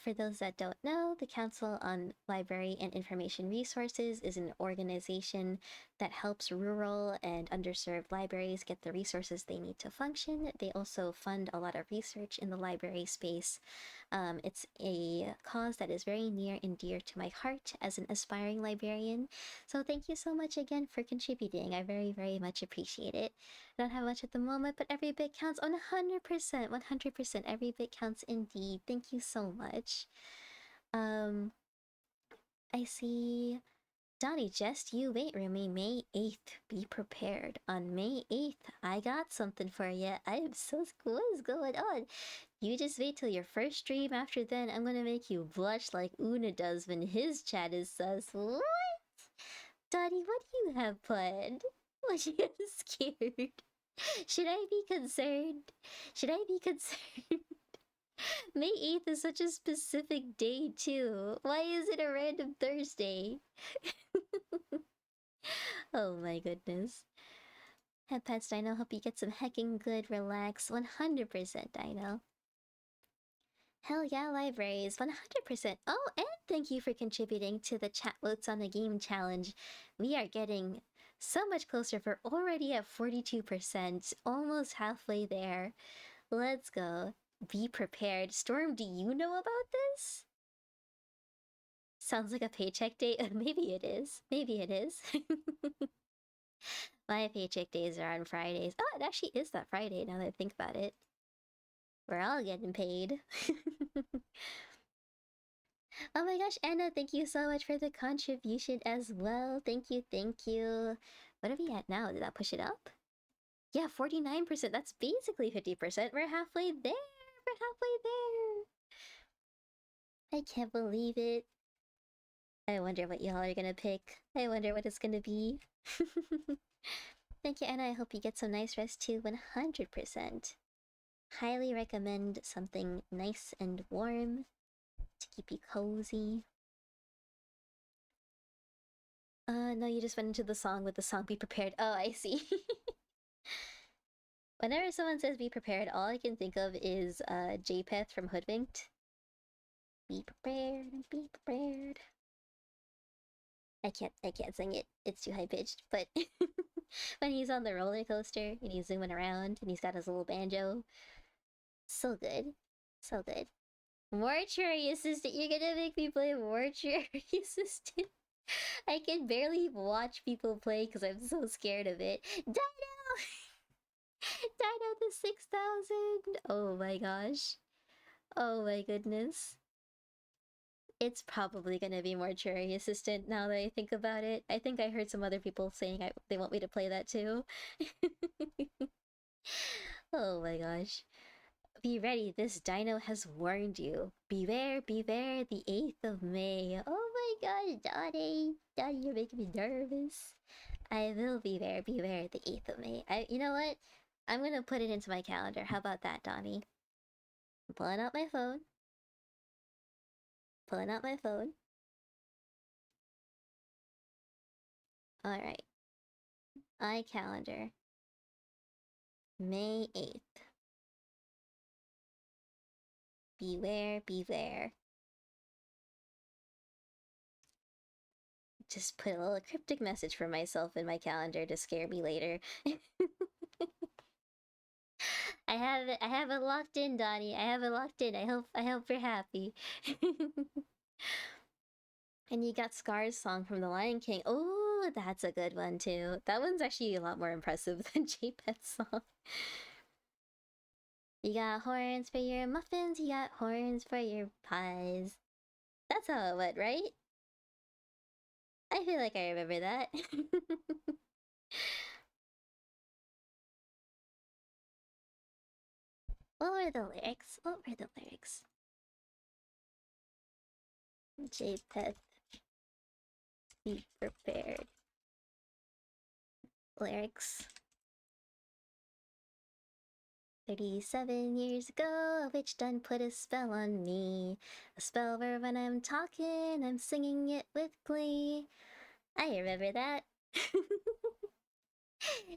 For those that don't know, the Council on Library and Information Resources is an organization that helps rural and underserved libraries get the resources they need to function. They also fund a lot of research in the library space. It's a cause that is very near and dear to my heart as an aspiring librarian. So thank you so much again for contributing. I very, very much appreciate it. I don't have much at the moment, but every bit counts. 100%, 100%. Every bit counts indeed. Thank you so much. I see. Donnie, just you wait, Rumi. May 8th, be prepared. On May 8th, I got something for you. I'm so... What is going on? You just wait till your first stream. After then, I'm gonna make you blush like Una does when his chat is sus. What? Donnie, what do you have planned? What, you scared? Should I be concerned? Should I be concerned? May 8th is such a specific day, too. Why is it a random Thursday? Oh my goodness. Headpats Dino, hope you get some hecking good relax. 100% Dino. Hell yeah, libraries. 100%. Oh, and thank you for contributing to the chat votes on the game challenge. We are getting so much closer. We're already at 42%. Almost halfway there. Let's go. Be prepared. Storm, do you know about this? Sounds like a paycheck day. Maybe it is. Maybe it is. My paycheck days are on Fridays. Oh, it actually is that Friday now that I think about it. We're all getting paid. Oh my gosh, Anna, thank you so much for the contribution as well. Thank you, thank you. What are we at now? Did that push it up? Yeah, 49%. That's basically 50%. We're halfway there. We're halfway there. I can't believe it. I wonder what y'all are gonna pick. I wonder what it's gonna be. Thank you, Anna. I hope you get some nice rest too. 100%. Highly recommend something nice and warm to keep you cozy. No, you just went into the song with the song Be Prepared. Oh, I see. Whenever someone says be prepared, all I can think of is Japheth from Hoodwinked. Be prepared, be prepared. I can't sing it. It's too high pitched, but when he's on the roller coaster and he's zooming around and he's got his little banjo. So good. So good. Mortuary Assistant, you're gonna make me play Mortuary Assistant. I can barely watch people play because I'm so scared of it. Dino! Dino the 6000! Oh my gosh. Oh my goodness. It's probably gonna be Mortuary Assistant now that I think about it. I think I heard some other people saying they want me to play that too. Oh my gosh. Be ready, this dino has warned you. Beware, beware, the 8th of May. Oh my gosh, Donnie. Donnie, you're making me nervous. I will beware, beware, the 8th of May. You know what? I'm gonna put it into my calendar. How about that, Donnie? I'm pulling out my phone. Pulling out my phone. Alright. iCalendar. May 8th. Beware, beware. Just put a little cryptic message for myself in my calendar to scare me later. I have it locked in, Donnie. I have it locked in. I hope you're happy. And you got Scar's song from The Lion King. Oh, that's a good one too. That one's actually a lot more impressive than Japheth's song. You got horns for your muffins, you got horns for your pies. That's how it went, right? I feel like I remember that. What were the lyrics? What were the lyrics? Japheth, be prepared. Lyrics. 37 years ago, a witch done put a spell on me. A spell where when I'm talking, I'm singing it with glee. I remember that.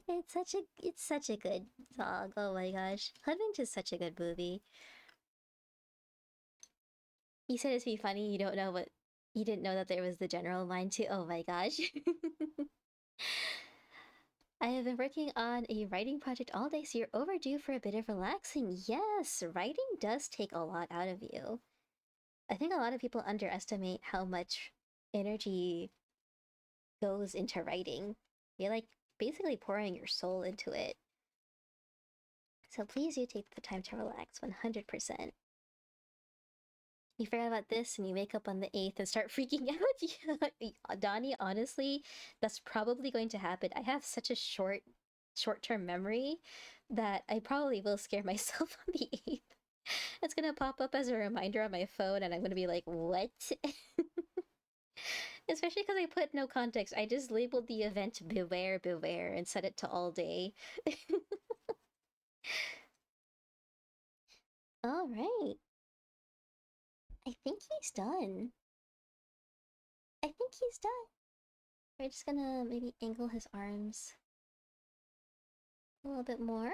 It's such a good song. Oh my gosh. Hoodwinked is such a good movie. You said it's be funny, you didn't know that there was the general mind too. Oh my gosh. I have been working on a writing project all day, so you're overdue for a bit of relaxing. Yes, writing does take a lot out of you. I think a lot of people underestimate how much energy goes into writing. You're like basically pouring your soul into it. So please do take the time to relax 100%. You forget about this and you wake up on the 8th and start freaking out. Yeah, Donnie, honestly, that's probably going to happen. I have such a short-term memory that I probably will scare myself on the 8th. It's gonna pop up as a reminder on my phone and I'm gonna be like, what? Especially because I put no context. I just labeled the event beware, beware and set it to all day. Alright. I think he's done. I think he's done. We're just gonna maybe angle his arms a little bit more.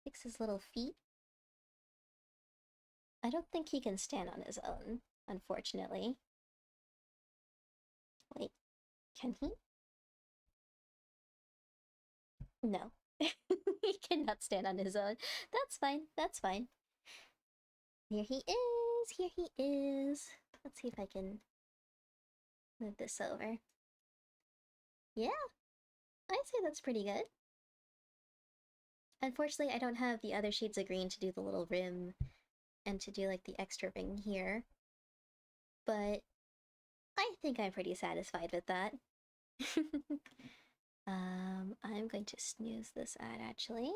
Fix his little feet. I don't think he can stand on his own, unfortunately. Wait, can he? No. He cannot stand on his own. That's fine, that's fine. Here he is, here he is. Let's see if I can move this over. Yeah, I'd say that's pretty good. Unfortunately, I don't have the other shades of green to do the little rim and to do like the extra ring here. But I think I'm pretty satisfied with that. I'm going to snooze this ad actually.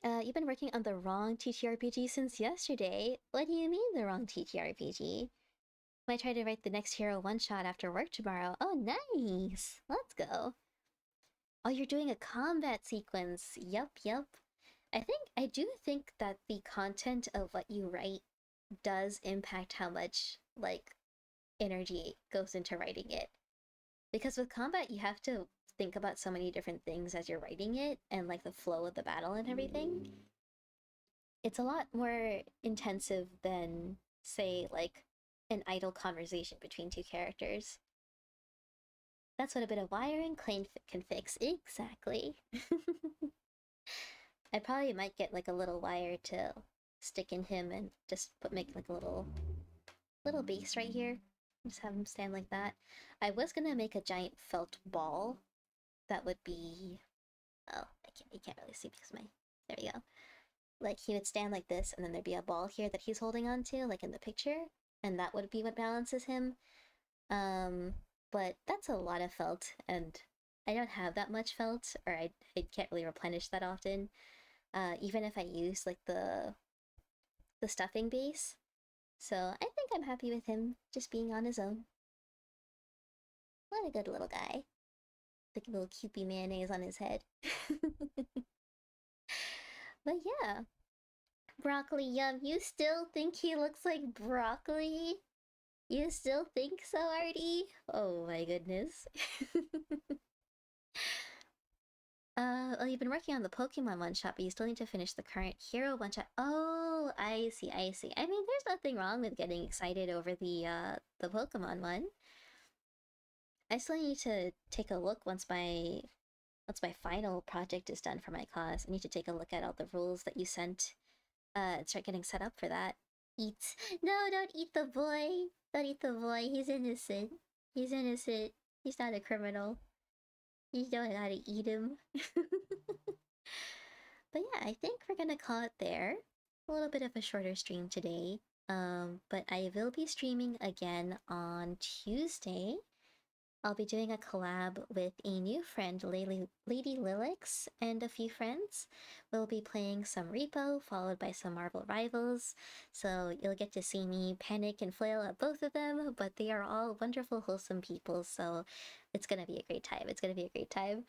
You've been working on the wrong TTRPG since yesterday. What do you mean the wrong TTRPG? Might try to write the next hero one-shot after work tomorrow. Oh, nice! Let's go. Oh, you're doing a combat sequence. Yup, yup. I do think that the content of what you write does impact how much, like, energy goes into writing it. Because with combat, you have to think about so many different things as you're writing it and, like, the flow of the battle and everything. It's a lot more intensive than, say, like, an idle conversation between two characters. That's what a bit of wiring can fix. Exactly. I probably might get like a little wire to stick in him and just make like a little base right here. Just have him stand like that. I was gonna make a giant felt ball that would be, oh, you can't really see because my, there we go. Like he would stand like this and then there'd be a ball here that he's holding on to, like in the picture, and that would be what balances him. But that's a lot of felt, and I don't have that much felt, or I can't really replenish that often. Even if I use like the stuffing base. So I think I'm happy with him just being on his own. What a good little guy. Like a little cupie mayonnaise on his head. But yeah. Broccoli Yum, you still think he looks like broccoli? You still think so, Artie? Oh my goodness. Well, you've been working on the Pokemon one shot, but you still need to finish the current hero one shot. Oh, I see, I see. I mean, there's nothing wrong with getting excited over the Pokemon one. I still need to take a look once my final project is done for my class. I need to take a look at all the rules that you sent, and start getting set up for that. Eat. No, don't eat the boy. Don't eat the boy. He's innocent. He's innocent. He's not a criminal. You don't know how to eat him. But yeah, I think we're gonna call it there. A little bit of a shorter stream today. But I will be streaming again on Tuesday. I'll be doing a collab with a new friend, Lady Lilix, and a few friends. We'll be playing some Repo, followed by some Marvel Rivals. So you'll get to see me panic and flail at both of them, but they are all wonderful, wholesome people. So it's gonna be a great time. It's gonna be a great time.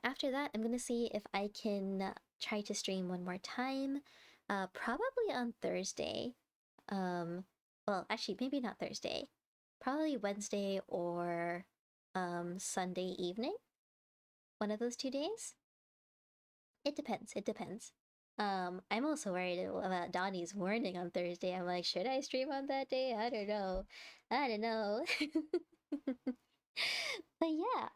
After that, I'm gonna see if I can try to stream one more time. Probably on Thursday. Well, actually, maybe not Thursday. Probably Wednesday or Sunday evening. One of those 2 days. It depends. It depends. I'm also worried about Donnie's warning on Thursday. I'm like, should I stream on that day? I don't know. I don't know. But yeah,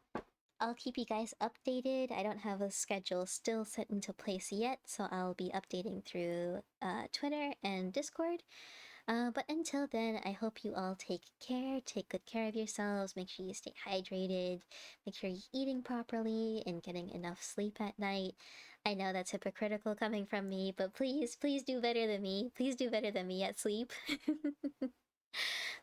I'll keep you guys updated. I don't have a schedule still set into place yet, so I'll be updating through Twitter and Discord. But until then, I hope you all take good care of yourselves, make sure you stay hydrated, make sure you're eating properly and getting enough sleep at night. I know that's hypocritical coming from me, but please, please do better than me. Please do better than me at sleep.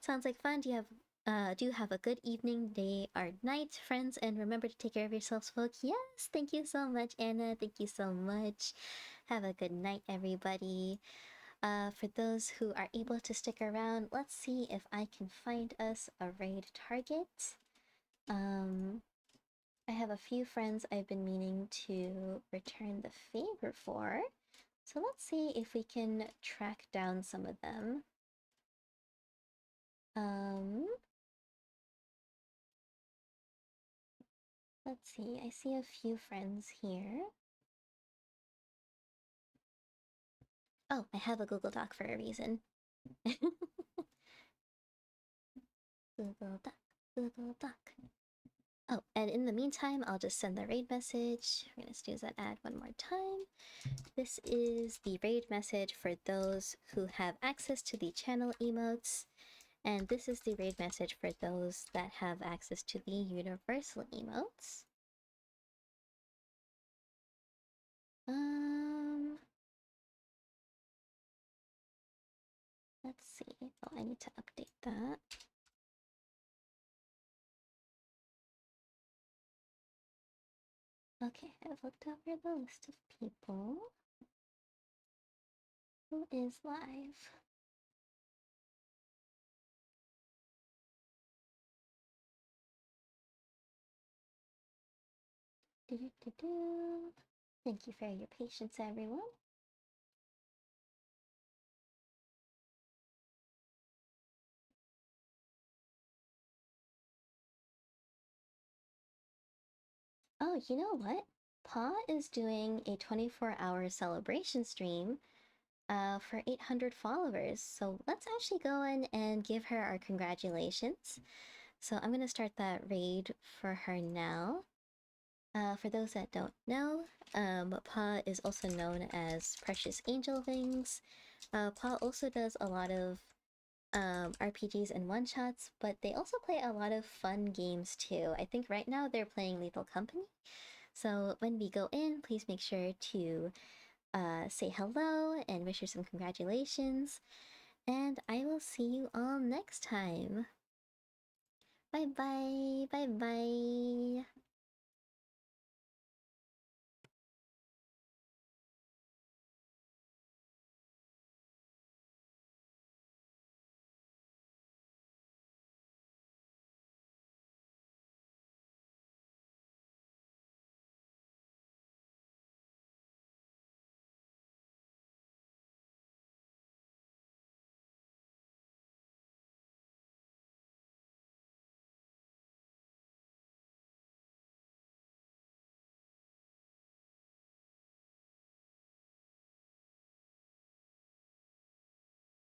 Sounds like fun. Do have a good evening, day, or night, friends, and remember to take care of yourselves, folks. Yes, thank you so much, Anna. Thank you so much. Have a good night, everybody. For those who are able to stick around, let's see if I can find us a raid target. I have a few friends I've been meaning to return the favor for. So let's see if we can track down some of them. Let's see, I see a few friends here. Oh, I have a Google Doc for a reason. Google Doc, Google Doc. Oh, and in the meantime, I'll just send the raid message. We're gonna do that ad one more time. This is the raid message for those who have access to the channel emotes. And this is the raid message for those that have access to the universal emotes. Let's see. Oh, I need to update that. Okay, I've looked over the list of people. Who is live? Do-do-do-do. Thank you for your patience, everyone. Oh, you know what? Pa is doing a 24-hour celebration stream for 800 followers. So let's actually go in and give her our congratulations. So I'm going to start that raid for her now. For those that don't know, Pa is also known as Precious Angel Wings. Pa also does a lot of RPGs and one-shots, but they also play a lot of fun games too. I think right now they're playing Lethal Company. So when we go in, please make sure to say hello and wish her some congratulations. And I will see you all next time. Bye bye. Bye bye.